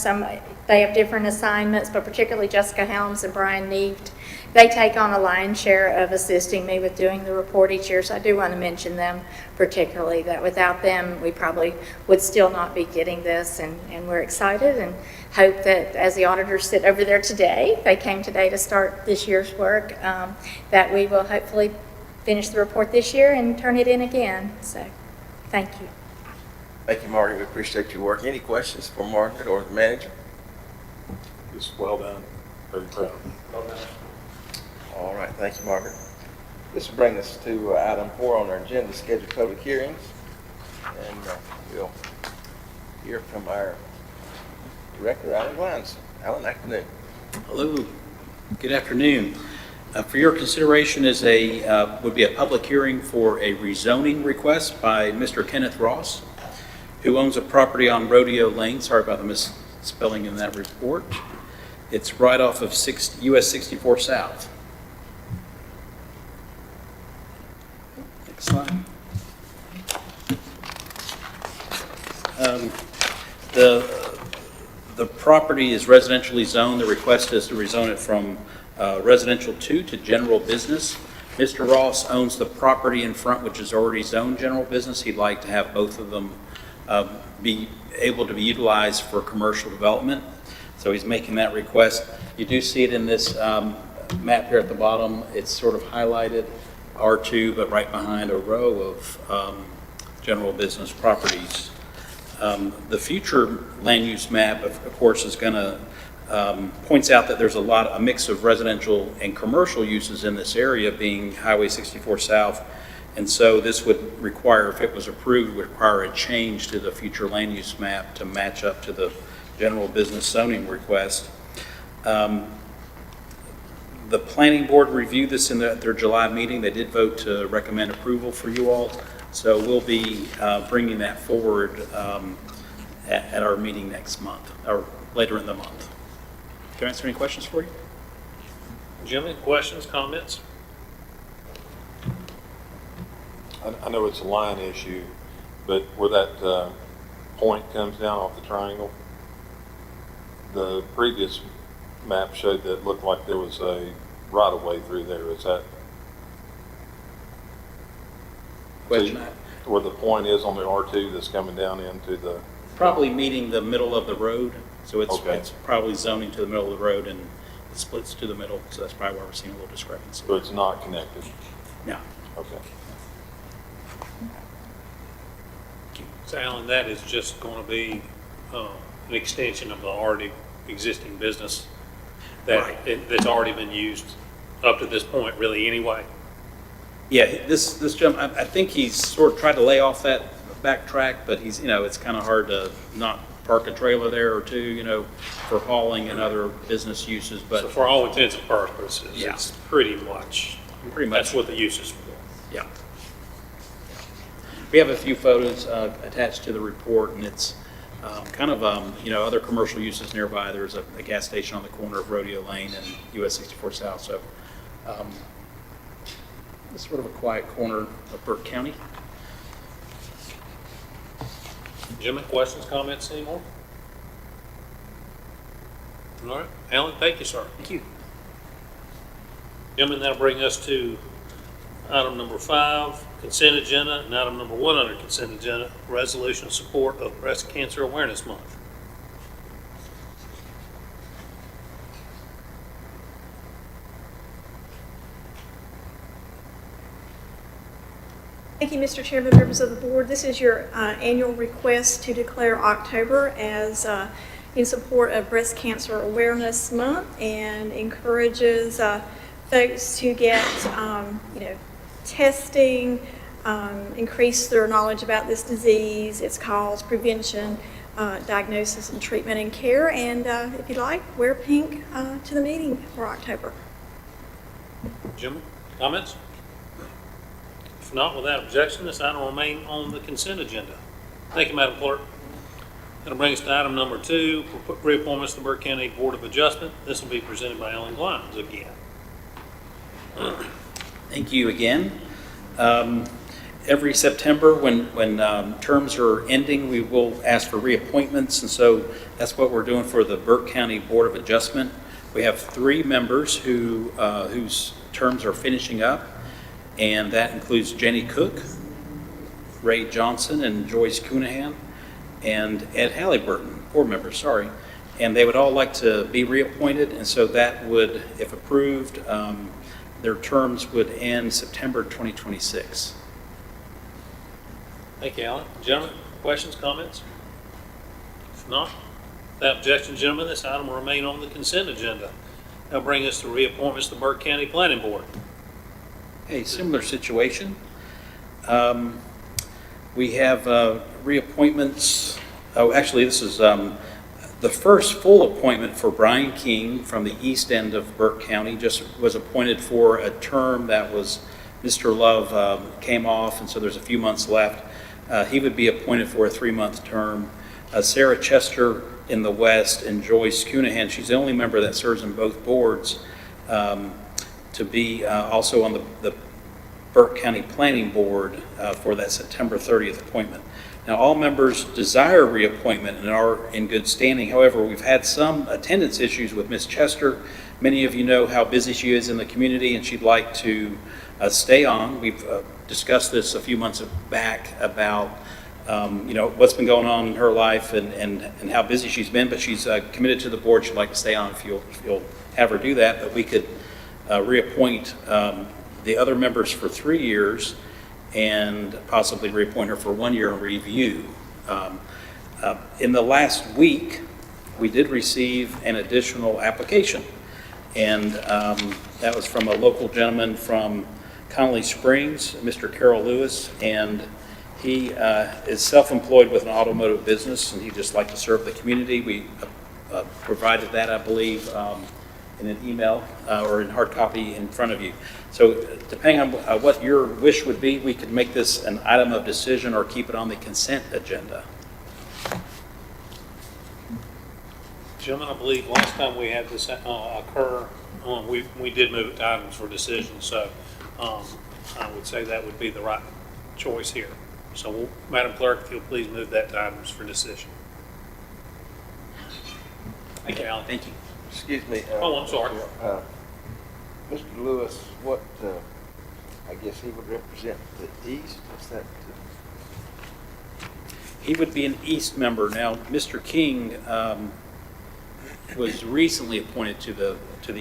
They have different assignments, but particularly Jessica Helms and Brian Neeft, they take on a lion's share of assisting me with doing the report each year. So I do want to mention them particularly, that without them, we probably would still not be getting this. And we're excited and hope that as the auditors sit over there today, they came today to start this year's work, that we will hopefully finish the report this year and turn it in again. So thank you.
Thank you, Margaret. We appreciate your work. Any questions for Margaret or the manager?
Just well done. Very proud.
All right, thank you, Margaret. This will bring us to item 4 on our agenda, scheduled public hearings. And we'll hear from our director, Alan Glines. Alan, afternoon.
Hello, good afternoon. For your consideration would be a public hearing for a rezoning request by Mr. Kenneth Ross, who owns a property on Rodeo Lane. Sorry about the misspelling in that report. It's right off of US 64 South. Next slide. The property is residentially zoned. The request is to rezone it from residential 2 to general business. Mr. Ross owns the property in front, which is already zoned general business. He'd like to have both of them be able to be utilized for commercial development. So he's making that request. You do see it in this map here at the bottom. It's sort of highlighted. R2, but right behind a row of general business properties. The future land use map, of course, is going to points out that there's a mix of residential and commercial uses in this area, being Highway 64 South. And so this would require, if it was approved, would require a change to the future land use map to match up to the general business zoning request. The planning board reviewed this in their July meeting. They did vote to recommend approval for you all. So we'll be bringing that forward at our meeting next month, or later in the month. Can I answer any questions for you?
Jim, any questions, comments?
I know it's a line issue, but where that point comes down off the triangle, the previous map showed that it looked like there was a right-of-way through there. Is that
Question?
where the point is on the R2 that's coming down into the...
Probably meeting the middle of the road, so it's
Okay.
it's probably zoning to the middle of the road and it splits to the middle, so that's probably why we're seeing a little discrepancy.
So it's not connected?
Yeah.
Okay.
So Alan, that is just going to be an extension of the already existing business
Right.
that's already been used up to this point, really, anyway.
Yeah, this gentleman, I think he's sort of tried to lay off that backtrack, but he's, it's kind of hard to not park a trailer there or two, for hauling and other business uses,
So
but
for all intents and purposes,
Yeah.
it's pretty much, that's what the use is for.
yeah. We have a few photos attached to the report, and it's kind of, other commercial uses nearby. There's a gas station on the corner of Rodeo Lane and US 64 South, so it's sort of a quiet corner of Burke County.
Jim, any questions, comments anymore? All right, Alan, thank you, sir.
Thank you.
Gentlemen, that'll bring us to item number 5, consent agenda, and item number 1 under consent agenda, resolution in support of Breast Cancer Awareness Month.
Thank you, Mr. Chairman, members of the board. This is your annual request to declare October as in support of Breast Cancer Awareness Month, and encourages folks to get, testing, increase their knowledge about this disease, its cause, prevention, diagnosis, and treatment and care. And if you'd like, wear pink to the meeting for October.
Jim, comments? If not, without objection, this item will remain on the consent agenda. Thank you, Madam Clerk. That'll bring us to item number 2, reappointments to the Burke County Board of Adjustment. This will be presented by Ellen Glines again.
Thank you again. Every September, when terms are ending, we will ask for reappointments, and so that's what we're doing for the Burke County Board of Adjustment. We have 3 members whose terms are finishing up, and that includes Jenny Cook, Ray Johnson, and Joyce Coonahan, and Ed Halliburton, 4 members, sorry. And they would all like to be reappointed, and so that would, if approved, their terms would end September 2026.
Thank you, Alan. Gentlemen, questions, comments? If not, without objection, gentlemen, this item will remain on the consent agenda. That'll bring us to reappointments to the Burke County Planning Board.
A similar situation. We have reappointments. Oh, actually, this is the first full appointment for Brian King from the east end of Burke County. Just was appointed for a term that was, Mr. Love came off, and so there's a few months left. He would be appointed for a 3-month term. Sarah Chester in the west and Joyce Coonahan, she's the only member that serves on both boards, to be also on the Burke County Planning Board for that September 30th appointment. Now, all members desire reappointment and are in good standing. However, we've had some attendance issues with Ms. Chester. Many of you know how busy she is in the community, and she'd like to stay on. We've discussed this a few months back about what's been going on in her life and how busy she's been, but she's committed to the board. She'd like to stay on if you'll have her do that, but we could reappoint the other members for 3 years, and possibly reappoint her for 1 year in review. In the last week, we did receive an additional application, and that was from a local gentleman from Connolly Springs, Mr. Carroll Lewis, and he is self-employed with an automotive business, and he'd just like to serve the community. We provided that, I believe, in an email or in hard copy in front of you. So depending on what your wish would be, we could make this an item of decision or keep it on the consent agenda.
Gentlemen, I believe last time we had this occur, we did move it to items for decision, so I would say that would be the right choice here. So, Madam Clerk, if you'll please move that to items for decision. Thank you, Alan.
Thank you.
Excuse me.
Oh, I'm sorry.
Mr. Lewis, what, I guess he would represent the east, is that?
He would be an East member. Now, Mr. King was recently appointed to the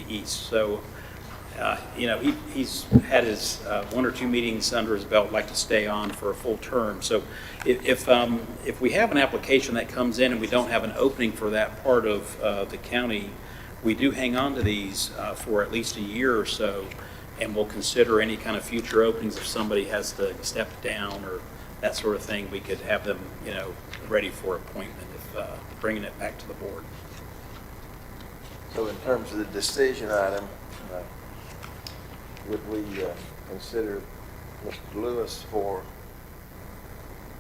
East, so he's had his 1 or 2 meetings under his belt, like to stay on for a full term. So if we have an application that comes in and we don't have an opening for that part of the county, we do hang on to these for at least a year or so, and we'll consider any kind of future openings. If somebody has to step down or that sort of thing, we could have them, ready for appointment if bringing it back to the board.
So in terms of the decision item, would we consider Mr. Lewis for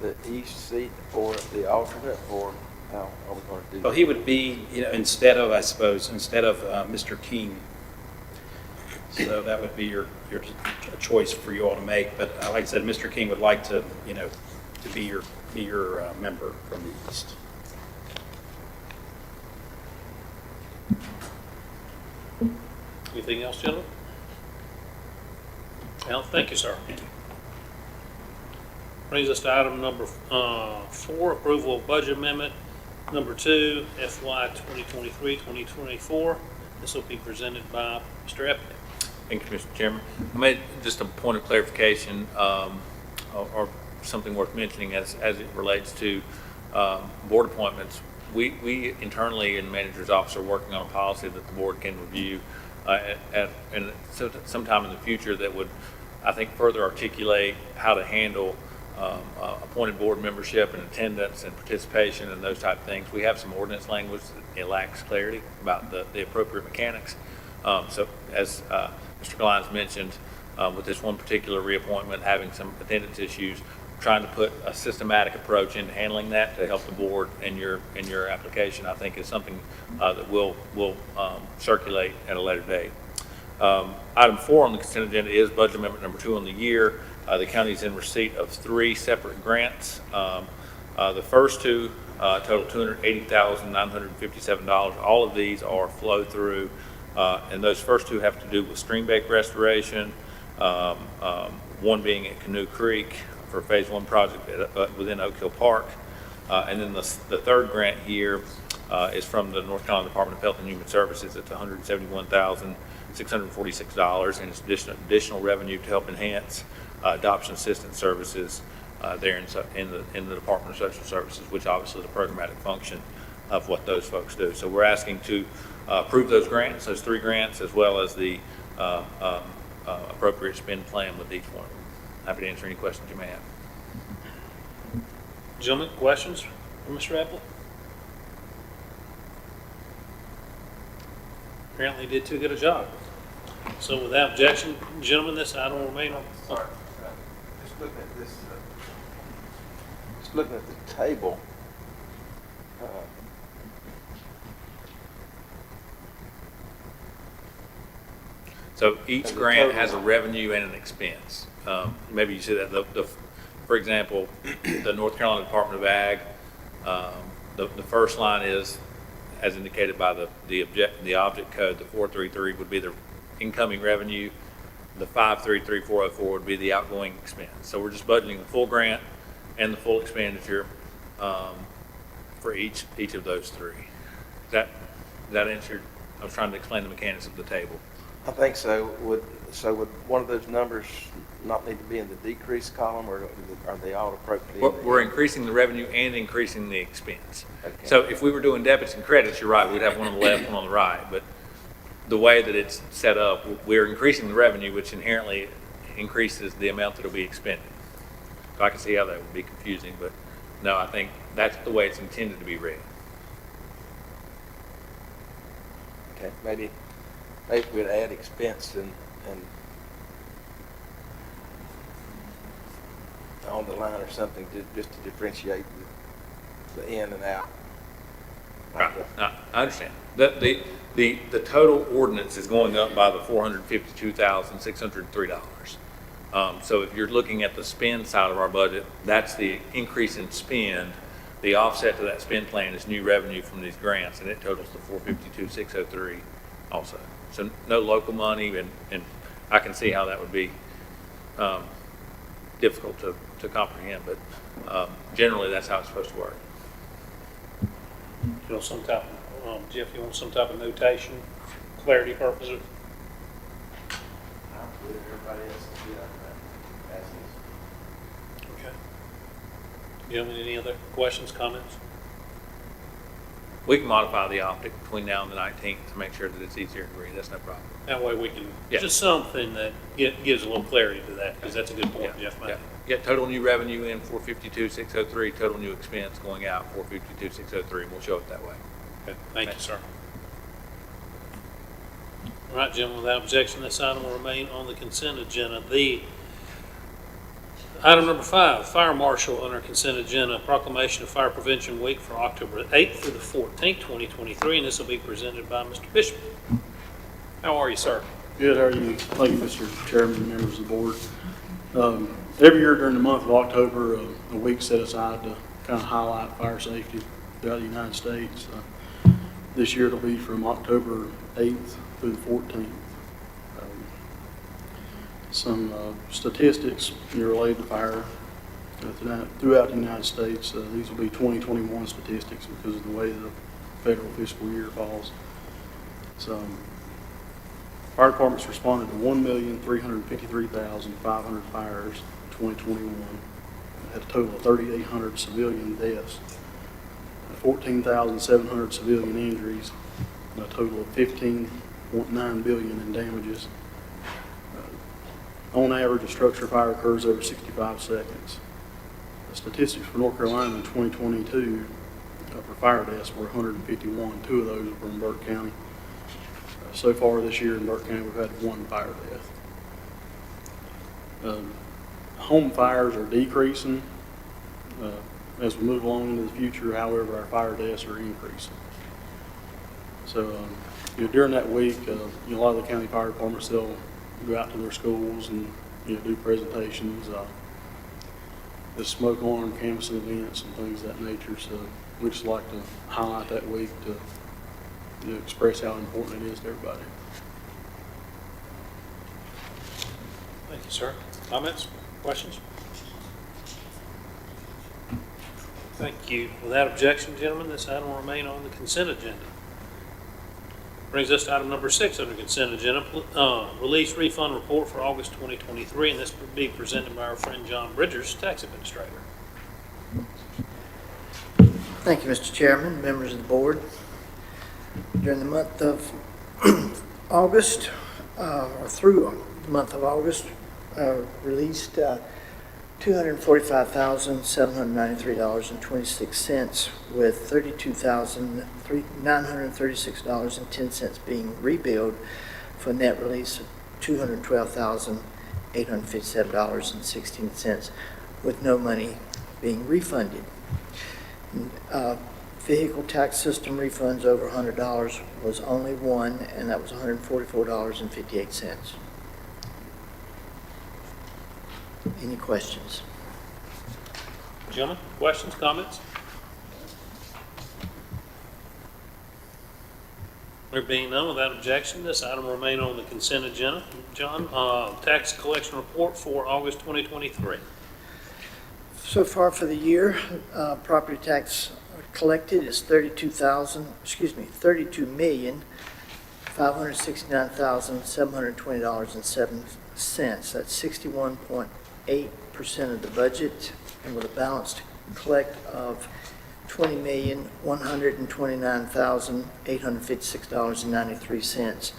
the east seat or the alternate, or how are we going to do that?
Well, he would be, instead of Mr. King. So that would be your choice for you all to make. But like I said, Mr. King would like to, to be your member from the East.
Anything else, gentlemen? Al, thank you, sir. Brings us to item number 4, approval of budget amendment number 2, FY 2023-2024. This will be presented by Mr. Epic.
Thank you, Mr. Chairman. I made just a point of clarification or something worth mentioning as it relates to board appointments. We internally in the manager's office are working on a policy that the board can review and sometime in the future that would, I think, further articulate how to handle appointed board membership and attendance and participation and those type of things. We have some ordinance language that it lacks clarity about the appropriate mechanics. So as Mr. Glines mentioned, with this one particular reappointment having some attendance issues, trying to put a systematic approach into handling that to help the board in your application, I think is something that we'll circulate at a later date. Item 4 on the consent agenda is budget amendment number 2 on the year. The county is in receipt of 3 separate grants. The first 2 total $280,957. All of these are flow through, and those first 2 have to do with stream bank restoration. One being at Canoe Creek for Phase 1 project within Oak Hill Park. And then the third grant here is from the North Carolina Department of Health and Human Services. It's $171,646, and it's additional revenue to help enhance adoption assistance services there in the Department of Social Services, which obviously is a programmatic function of what those folks do. So we're asking to approve those grants, those 3 grants, as well as the appropriate spend plan with each one of them. Happy to answer any questions you may have.
Gentlemen, questions for Mr. Epic? Apparently he did too good a job. So without objection, gentlemen, this item will remain on.
Sorry, just looking at this, just looking at the table.
So each
And the
grant
total.
has a revenue and an expense. Maybe you see that, for example, the North Carolina Department of Ag, the first line is, as indicated by the object code, the 433 would be the incoming revenue. The 533404 would be the outgoing expense. So we're just budgeting the full grant and the full expenditure for each of those 3. Does that answer? I was trying to explain the mechanics of the table.
I think so. So would one of those numbers not need to be in the decrease column, or are they all appropriately?
We're increasing the revenue and increasing the expense.
Okay.
So if we were doing debits and credits, you're right, we'd have one on the left, one on the right. But the way that it's set up, we're increasing the revenue, which inherently increases the amount that will be expended. So I can see how that would be confusing, but no, I think that's the way it's intended to be read.
Okay, maybe we'd add expense and on the line or something just to differentiate the in and out.
Right, I understand. The total ordinance is going up by the $452,603. So if you're looking at the spend side of our budget, that's the increase in spend. The offset to that spend plan is new revenue from these grants, and it totals to $452,603 also. So no local money, and I can see how that would be difficult to comprehend, but generally that's how it's supposed to work.
You know, some type of, Jeff, you want some type of notation, clarity purposes?
Everybody else is good.
Okay. Gentlemen, any other questions, comments?
We can modify the optic between now and the 19th to make sure that it's easier to read. That's no problem.
That way we can,
Yeah.
just something that gives a little clarity to that, because that's a good point, Jeff made.
Yeah, total new revenue in $452,603, total new expense going out $452,603, and we'll show it that way.
Okay, thank you, sir. All right, gentlemen, without objection, this item will remain on the consent agenda. Item number 5, Fire Marshal under consent agenda, proclamation of Fire Prevention Week for October 8th through the 14th, 2023, and this will be presented by Mr. Bishop. How are you, sir?
Good, how are you? Thank you, Mr. Chairman and members of the board. Every year during the month of October, a week set aside to kind of highlight fire safety throughout the United States. This year it'll be from October 8th through the 14th. Some statistics related to fire throughout the United States. These will be 2021 statistics because of the way the federal fiscal year falls. So, fire departments responded to 1,353,500 fires in 2021. Had a total of 3,800 civilian deaths, 14,700 civilian injuries, and a total of $15.9 billion in damages. On average, a structure fire occurs over 65 seconds. The statistics for North Carolina in 2022 for fire deaths were 151. 2 of those were in Burke County. So far this year in Burke County, we've had 1 fire death. Home fires are decreasing as we move along into the future. However, our fire deaths are increasing. So during that week, a lot of the county fire departments, they'll go out to their schools and do presentations, the smoke alarm canvassing events and things of that nature. So we just like to highlight that week to express how important it is to everybody.
Thank you, sir. Comments, questions? Thank you. Without objection, gentlemen, this item will remain on the consent agenda. Brings us to item number 6 under consent agenda, release refund report for August 2023, and this will be presented by our friend John Bridgers, tax administrator.
Thank you, Mr. Chairman, members of the board. During the month of August, or through the month of August, released $245,793.26, with $32,936.10 being rebilled for a net release of $212,857.16, with no money being refunded. Vehicle tax system refunds over $100 was only 1, and that was $144.58. Any questions?
Gentlemen, questions, comments? There being none, without objection, this item will remain on the consent agenda. John, tax collection report for August 2023.
So far for the year, property tax collected is $32,000,000, $569,720.07. That's 61.8% of the budget, and with a balance to collect of $20,129,856.93.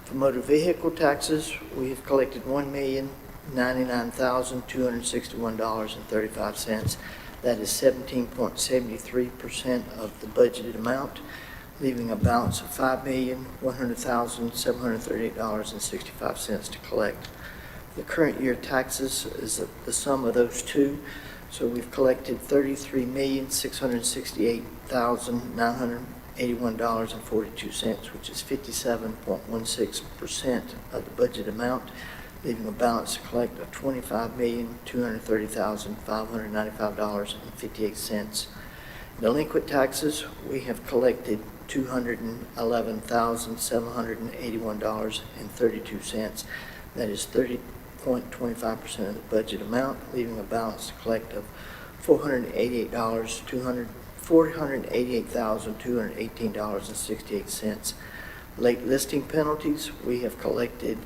For motor vehicle taxes, we have collected $1,099,261.35. That is 17.73% of the budgeted amount, leaving a balance of $5,100,738.65 to collect. The current year taxes is the sum of those two. So we've collected $33,668,981.42, which is 57.16% of the budget amount, leaving a balance to collect of $25,230,595.58. Delinquent taxes, we have collected $211,781.32. That is 30.25% of the budget amount, leaving a balance to collect of $488,218.68. Late listing penalties, we have collected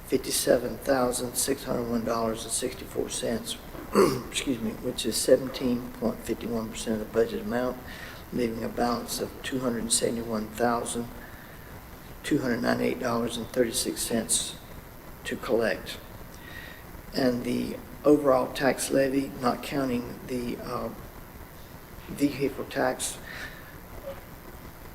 $57,601.64, excuse me, which is 17.51% of the budget amount, leaving a balance of $271,298.36 to collect. And the overall tax levy, not counting the vehicle tax,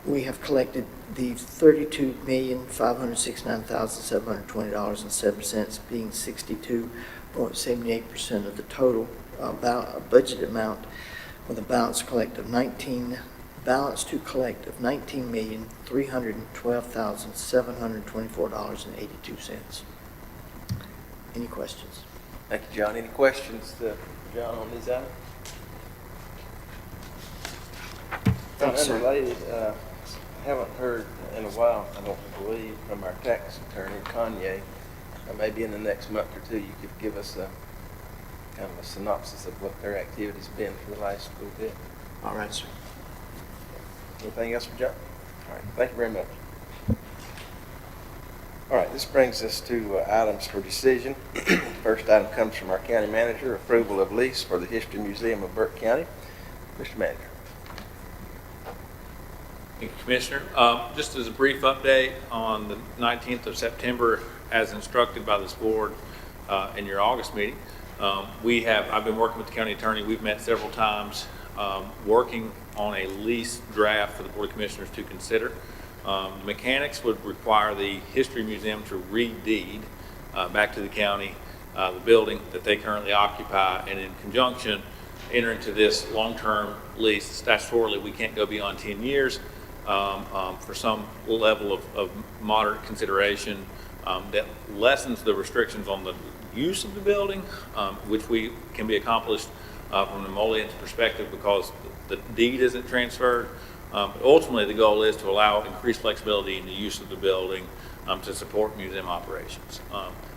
we have collected the $32,569,720.07, being 62.78% of the total budget amount, with a balance to collect of $19,312,724.82. Any questions?
Thank you, John. Any questions, John, on these items?
Thanks, sir.
Unrelated, haven't heard in a while, I don't believe, from our tax attorney, Kanye. Maybe in the next month or two, you could give us a kind of a synopsis of what their activity's been for the last little bit.
All right, sir.
Anything else for John? All right, thank you very much. All right, this brings us to items for decision. First item comes from our county manager, approval of lease for the History Museum of Burke County. Mr. Manager.
Thank you, Commissioner. Just as a brief update, on the 19th of September, as instructed by this board in your August meeting, I've been working with the county attorney. We've met several times working on a lease draft for the Board of Commissioners to consider. The mechanics would require the History Museum to re-deed back to the county the building that they currently occupy, and in conjunction enter into this long-term lease. Statutorily, we can't go beyond 10 years for some level of moderate consideration that lessens the restrictions on the use of the building, which can be accomplished from an emollient's perspective because the deed isn't transferred. But ultimately, the goal is to allow increased flexibility in the use of the building to support museum operations.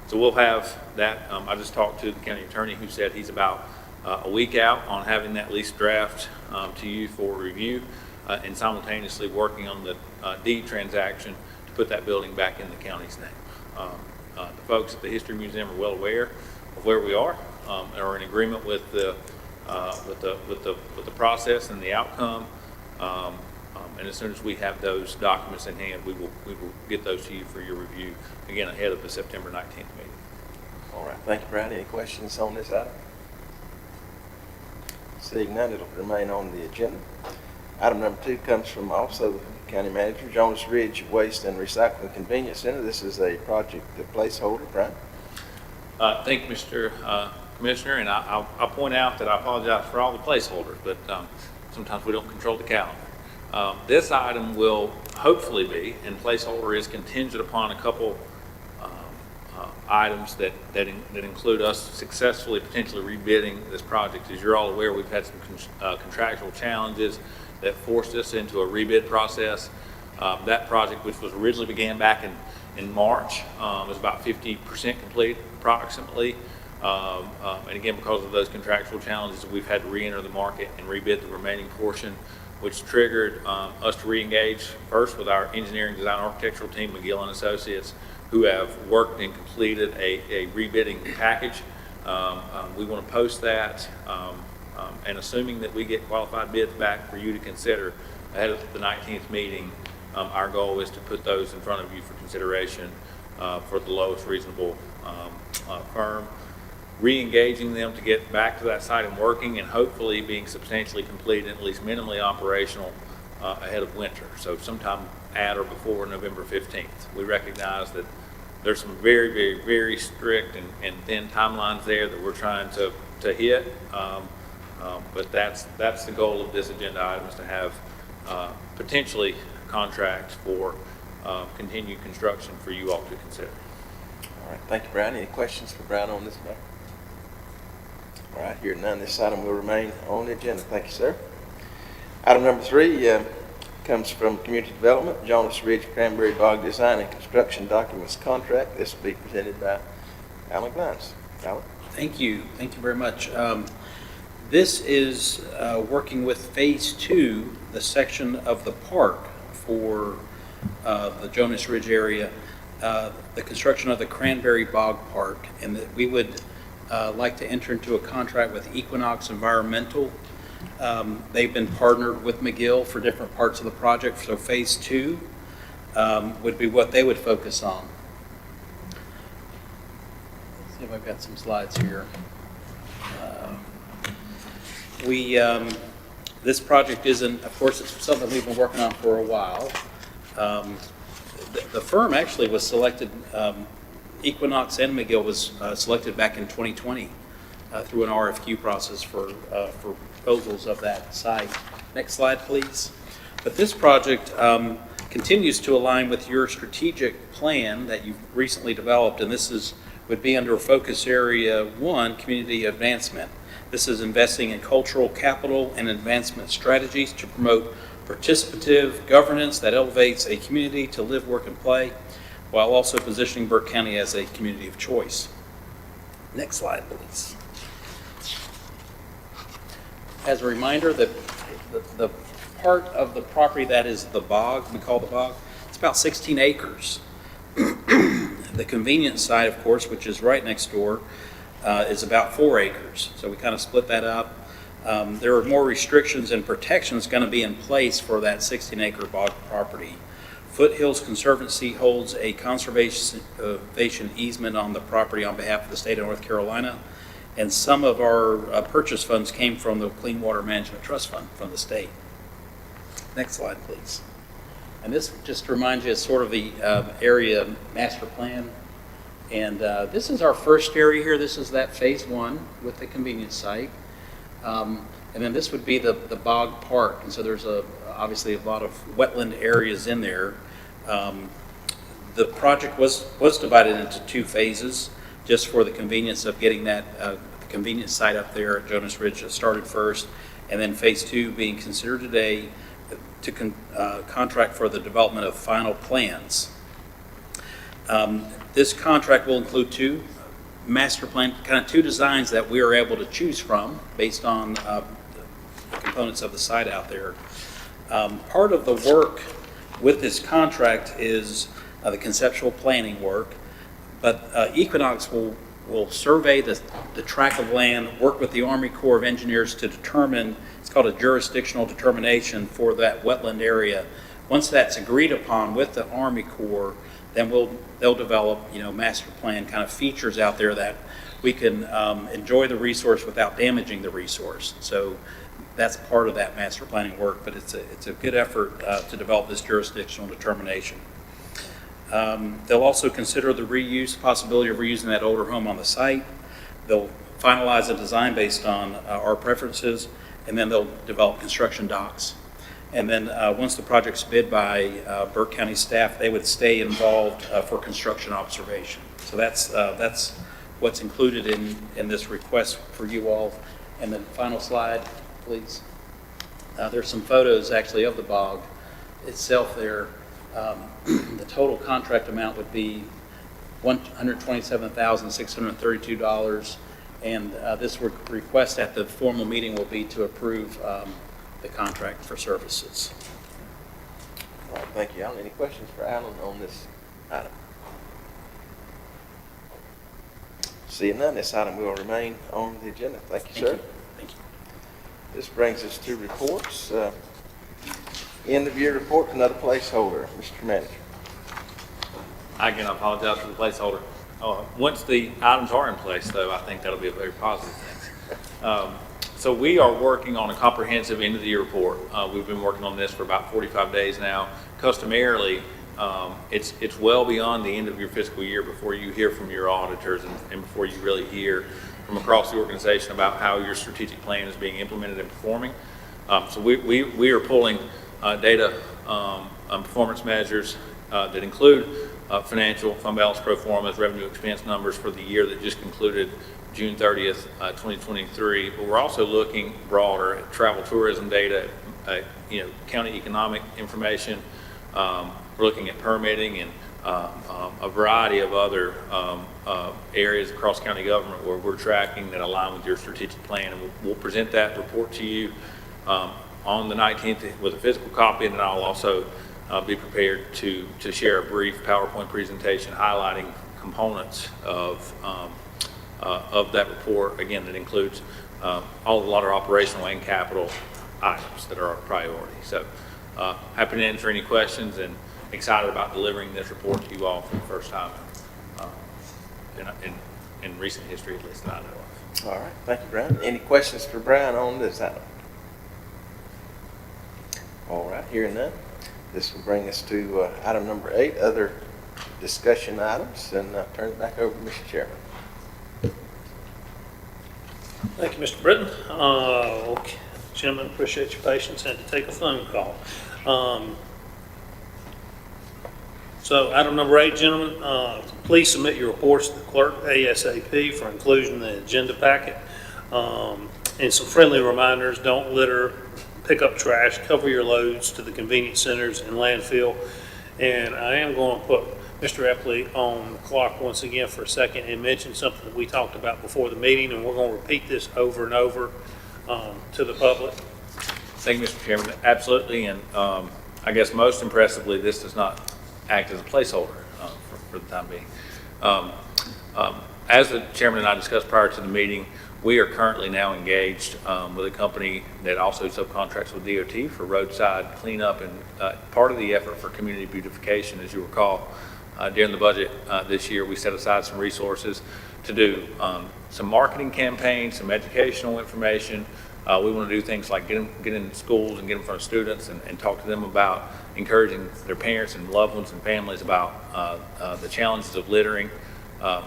So we'll have that. I just talked to the county attorney, who said he's about a week out on having that lease draft to you for review, and simultaneously working on the deed transaction to put that building back in the county's name. The folks at the History Museum are well aware of where we are, and are in agreement with the process and the outcome. And as soon as we have those documents in hand, we will get those to you for your review, again, ahead of the September 19th meeting.
All right, thank you, Brian. Any questions on this item? Seeing none, it'll remain on the agenda. Item number 2 comes from also the county manager, Jones Ridge Waste and Recycling Convenience Center. This is a project placeholder. Brian?
Thank you, Mr. Commissioner, and I'll point out that I apologize for all the placeholders, but sometimes we don't control the calendar. This item will hopefully be, and placeholder is contingent upon a couple items that include us successfully potentially rebidding this project. As you're all aware, we've had some contractual challenges that forced us into a rebid process. That project, which was originally began back in March, is about 50% complete approximately. And again, because of those contractual challenges, we've had to re-enter the market and rebid the remaining portion which triggered us to reengage first with our engineering design architectural team, McGill and Associates, who have worked and completed a rebidding package. We want to post that, and assuming that we get qualified bids back for you to consider ahead of the 19th meeting, our goal is to put those in front of you for consideration for the lowest reasonable firm, re-engaging them to get back to that site and working, and hopefully being substantially complete and at least minimally operational ahead of winter. So sometime at or before November 15th. We recognize that there's some very, very, very strict and thin timelines there that we're trying to hit. But that's the goal of this agenda item, is to have potentially contracts for continued construction for you all to consider.
All right, thank you, Brian. Any questions for Brian on this matter? All right, hearing none, this item will remain on the agenda. Thank you, sir. Item number 3 comes from Community Development, Jonas Ridge Cranberry Bog Design and Construction Documents Contract. This will be presented by Alan Glines. Alan?
Thank you. Thank you very much. This is working with Phase 2, the section of the park for the Jonas Ridge area, the construction of the Cranberry Bog Park, and that we would like to enter into a contract with Equinox Environmental. They've been partnered with McGill for different parts of the project, so Phase 2 would be what they would focus on. Let's see if I've got some slides here. This project isn't, of course, it's something we've been working on for a while. The firm actually was selected, Equinox and McGill was selected back in 2020 through an RFQ process for proposals of that site. Next slide, please. But this project continues to align with your strategic plan that you've recently developed, and this would be under Focus Area 1, Community Advancement. This is investing in cultural capital and advancement strategies to promote participative governance that elevates a community to live, work, and play, while also positioning Burke County as a community of choice. Next slide, please. As a reminder, the part of the property that is the bog, we call the bog, it's about 16 acres. The convenience side, of course, which is right next door, is about 4 acres. So we kind of split that up. There are more restrictions and protections going to be in place for that 16-acre bog property. Foothills Conservancy holds a conservation easement on the property on behalf of the state of North Carolina, and some of our purchase funds came from the Clean Water Management Trust Fund from the state. Next slide, please. And this just reminds you of sort of the area master plan. And this is our first area here. This is that Phase 1 with the convenience site. And then this would be the bog park. And so there's obviously a lot of wetland areas in there. The project was divided into 2 phases just for the convenience of getting that the convenience site up there at Jonas Ridge started first. And then Phase 2 being considered today to contract for the development of final plans. This contract will include 2 master plan, kind of 2 designs that we are able to choose from based on the components of the site out there. Part of the work with this contract is the conceptual planning work, but Equinox will survey the tract of land, work with the Army Corps of Engineers to determine, it's called a jurisdictional determination for that wetland area. Once that's agreed upon with the Army Corps, then they'll develop, master plan kind of features out there that we can enjoy the resource without damaging the resource. So that's part of that master planning work, but it's a good effort to develop this jurisdictional determination. They'll also consider the possibility of reusing that older home on the site. They'll finalize a design based on our preferences, and then they'll develop construction docs. And then once the project's bid by Burke County staff, they would stay involved for construction observation. So that's what's included in this request for you all. And then final slide, please. There's some photos actually of the bog itself there. The total contract amount would be $127,632. And this request at the formal meeting will be to approve the contract for services.
All right, thank you, Alan. Any questions for Alan on this item? Seeing none, this item will remain on the agenda. Thank you, sir.
Thank you.
This brings us to reports. End of year report, another placeholder. Mr. Manager.
Again, I apologize for the placeholder. Once the items are in place, though, I think that'll be a very positive thing. So we are working on a comprehensive end-of-the-year report. We've been working on this for about 45 days now. Customarily, it's well beyond the end of your fiscal year before you hear from your auditors and before you really hear from across the organization about how your strategic plan is being implemented and performing. So we are pulling data on performance measures that include financial, fund balance pro formas, revenue expense numbers for the year that just concluded June 30th, 2023. But we're also looking broader at travel tourism data, county economic information. We're looking at permitting and a variety of other areas across county government where we're tracking that align with your strategic plan. And we'll present that report to you on the 19th with a physical copy, and then I'll also be prepared to share a brief PowerPoint presentation highlighting components of that report, again, that includes a lot of operational and capital items that are our priority. So happy to answer any questions and excited about delivering this report to you all for the first time in recent history, at least that I know of.
All right, thank you, Brian. Any questions for Brian on this item? All right, hearing none. This will bring us to item number 8, other discussion items, and I'll turn it back over to Mr. Chairman.
Thank you, Mr. Britton. Okay. Gentlemen, appreciate your patience. Had to take a phone call. So item number 8, gentlemen, please submit your reports to the clerk ASAP for inclusion in the agenda packet. And some friendly reminders: don't litter, pick up trash, cover your loads to the convenience centers and landfill. And I am going to put Mr. Epley on the clock once again for a second and mention something that we talked about before the meeting, and we're going to repeat this over and over to the public.
Thank you, Mr. Chairman. Absolutely, and I guess most impressively, this does not act as a placeholder for the time being. As the chairman and I discussed prior to the meeting, we are currently now engaged with a company that also subcontracts with DOT for roadside cleanup, and part of the effort for community beautification, as you recall, during the budget this year, we set aside some resources to do some marketing campaigns, some educational information. We want to do things like get in schools and get in front of students and talk to them about encouraging their parents and loved ones and families about the challenges of littering.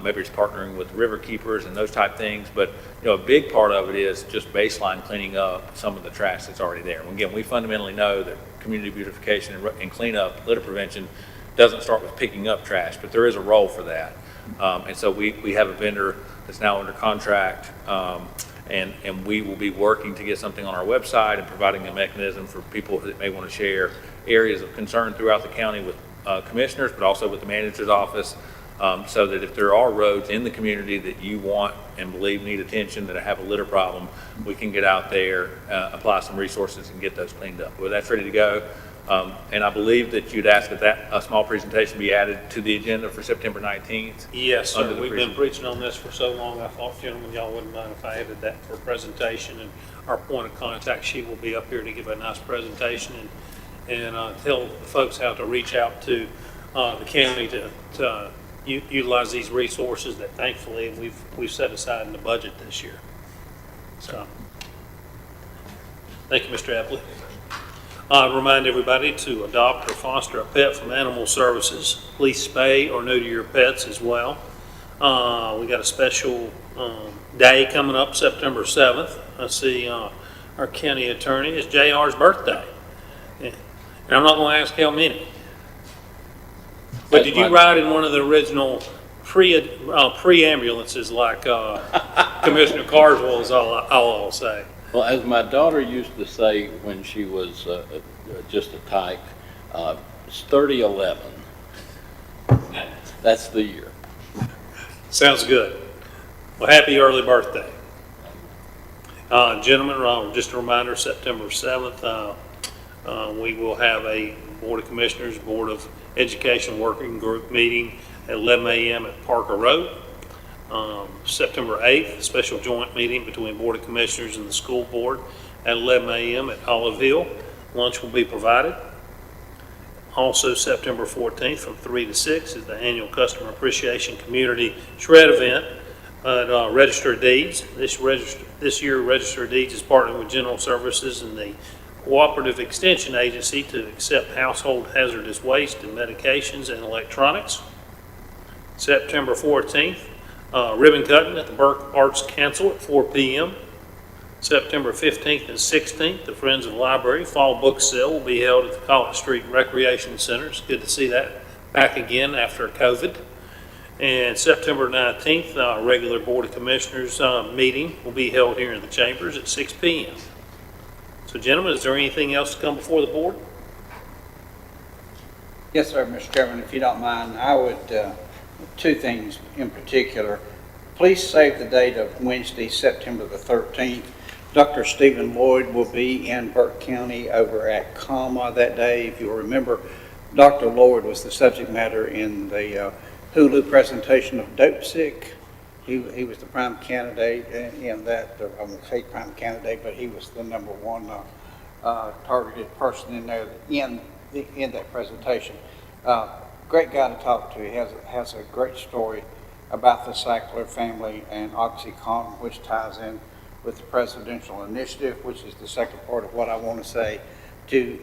Maybe it's partnering with river keepers and those type things, but a big part of it is just baseline cleaning up some of the trash that's already there. And again, we fundamentally know that community beautification and cleanup, litter prevention, doesn't start with picking up trash, but there is a role for that. And so we have a vendor that's now under contract, and we will be working to get something on our website and providing a mechanism for people that may want to share areas of concern throughout the county with commissioners, but also with the manager's office, so that if there are roads in the community that you want and believe need attention, that have a litter problem, we can get out there, apply some resources and get those cleaned up. Well, that's ready to go. And I believe that you'd ask that a small presentation be added to the agenda for September 19th.
Yes, sir. We've been preaching on this for so long, I thought, gentlemen, y'all wouldn't mind if I added that for a presentation. And our point of contact sheet will be up here to give a nice presentation and tell the folks how to reach out to the county to utilize these resources that thankfully we've set aside in the budget this year. So, thank you, Mr. Epley. Remind everybody to adopt or foster a pet from Animal Services. Please spay or neuter your pets as well. We got a special day coming up September 7th. I see our county attorney. It's JR's birthday. And I'm not going to ask how many. But did you ride in one of the original pre-ambulances like Commissioner Carswell is all I'll say?
Well, as my daughter used to say when she was just a tyke, it's 3011. That's the year.
Sounds good. Well, happy early birthday. Gentlemen, just a reminder, September 7th, we will have a Board of Commissioners, Board of Education Working Group meeting at 11 a.m. at Parker Road. September 8th, a special joint meeting between Board of Commissioners and the school board at 11 a.m. at Olive Hill. Lunch will be provided. Also, September 14th from 3 to 6 is the annual Customer Appreciation Community Shred event at Register of Deeds. This year, Register of Deeds is partnering with General Services and the Cooperative Extension Agency to accept household hazardous waste and medications and electronics. September 14th, ribbon cutting at the Burke Arts Council at 4 p.m. September 15th and 16th, the Friends of the Library Fall Book Sale will be held at the College Street Recreation Center. It's good to see that back again after COVID. And September 19th, our regular Board of Commissioners meeting will be held here in the chambers at 6 p.m. So, gentlemen, is there anything else to come before the board?
Yes, sir, Mr. Chairman, if you don't mind, I would, two things in particular. Please save the date of Wednesday, September the 13th. Dr. Stephen Lloyd will be in Burke County over at CAMA that day. If you'll remember, Dr. Lloyd was the subject matter in the Hulu presentation of Dope Sick. He was the prime candidate in that, I won't say prime candidate, but he was the number one targeted person in there in that presentation. Great guy to talk to. He has a great story about the Sackler family and OxyContin, which ties in with the presidential initiative, which is the second part of what I want to say to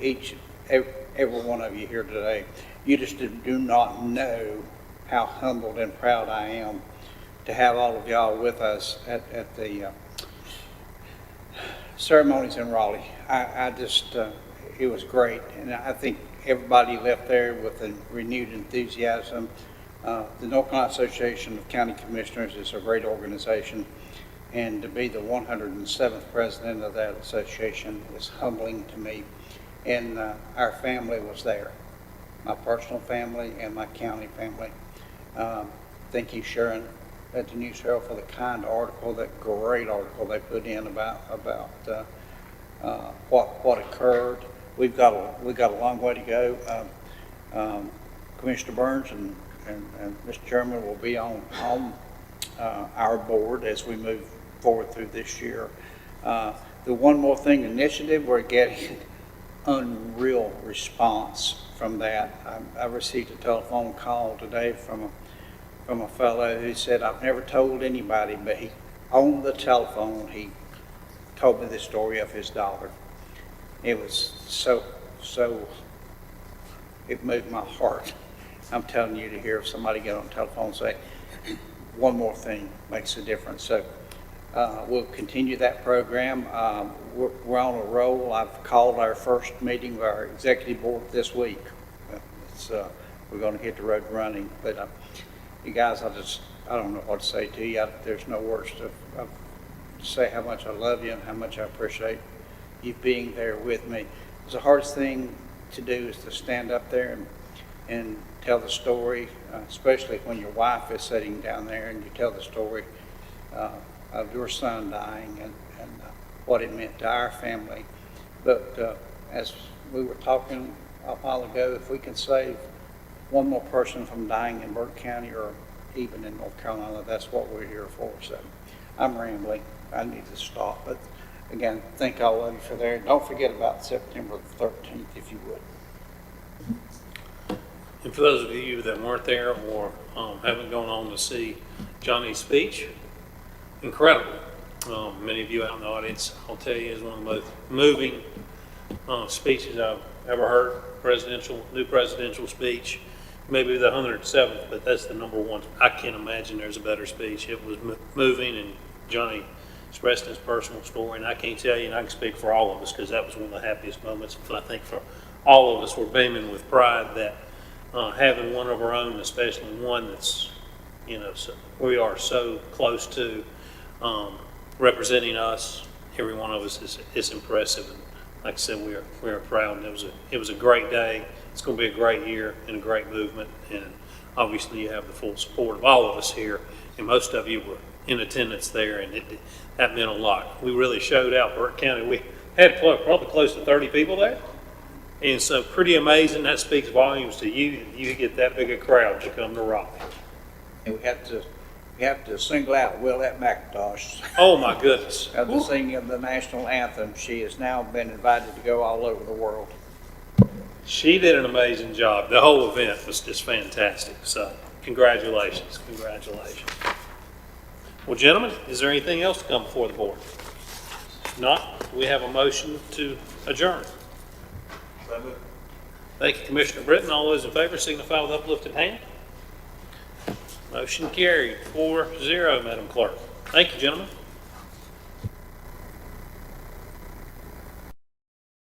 every one of you here today. You just do not know how humbled and proud I am to have all of y'all with us at the ceremonies in Raleigh. I just, it was great, and I think everybody left there with a renewed enthusiasm. The North Carolina Association of County Commissioners is a great organization, and to be the 107th president of that association is humbling to me. And our family was there, my personal family and my county family. Thank you, Sharon, at the News Herald, for the kind article, that great article they put in about what occurred. We've got a long way to go. Commissioner Burns and Mr. Chairman will be on our board as we move forward through this year. The One More Thing initiative, we're getting unreal response from that. I received a telephone call today from a fellow who said, I've never told anybody, but on the telephone, he told me the story of his daughter. It was so, it moved my heart. I'm telling you, to hear somebody get on the telephone and say, one more thing makes a difference. So we'll continue that program. We're on a roll. I've called our first meeting of our executive board this week. We're going to hit the road running. But you guys, I don't know what to say to you. There's no words to say how much I love you and how much I appreciate you being there with me. The hardest thing to do is to stand up there and tell the story, especially when your wife is sitting down there and you tell the story of your son dying and what it meant to our family. But as we were talking a while ago, if we can save one more person from dying in Burke County or even in North Carolina, that's what we're here for. So I'm rambling. I need to stop. But again, thank all of you for there. Don't forget about September 13th, if you would.
And for those of you that weren't there or haven't gone on to see Johnny's speech, incredible. Many of you out in the audience, I'll tell you, is one of the most moving speeches I've ever heard. New presidential speech, maybe the 107th, but that's the number one. I can't imagine there's a better speech. It was moving, and Johnny expressed his personal story, and I can't tell you, and I can speak for all of us, because that was one of the happiest moments. But I think for all of us, we're beaming with pride that having one of our own, especially one that's, so we are so close to representing us. Every one of us is impressive, and like I said, we are proud. And it was a great day. It's going to be a great year and a great movement, and obviously you have the full support of all of us here, and most of you were in attendance there, and that meant a lot. We really showed out. Burke County, we had probably close to 30 people there. And so pretty amazing. That speaks volumes to you. You get that big a crowd to come to Raleigh.
And we have to single out Willette McIntosh.
Oh, my goodness.
Of the singing of the national anthem. She has now been invited to go all over the world.
She did an amazing job. The whole event was just fantastic. So congratulations, congratulations. Well, gentlemen, is there anything else to come before the board? If not, we have a motion to adjourn. Thank you, Commissioner Britton. All those in favor signify with uplifted hand. Motion carried 4-0, Madam Clerk. Thank you, gentlemen.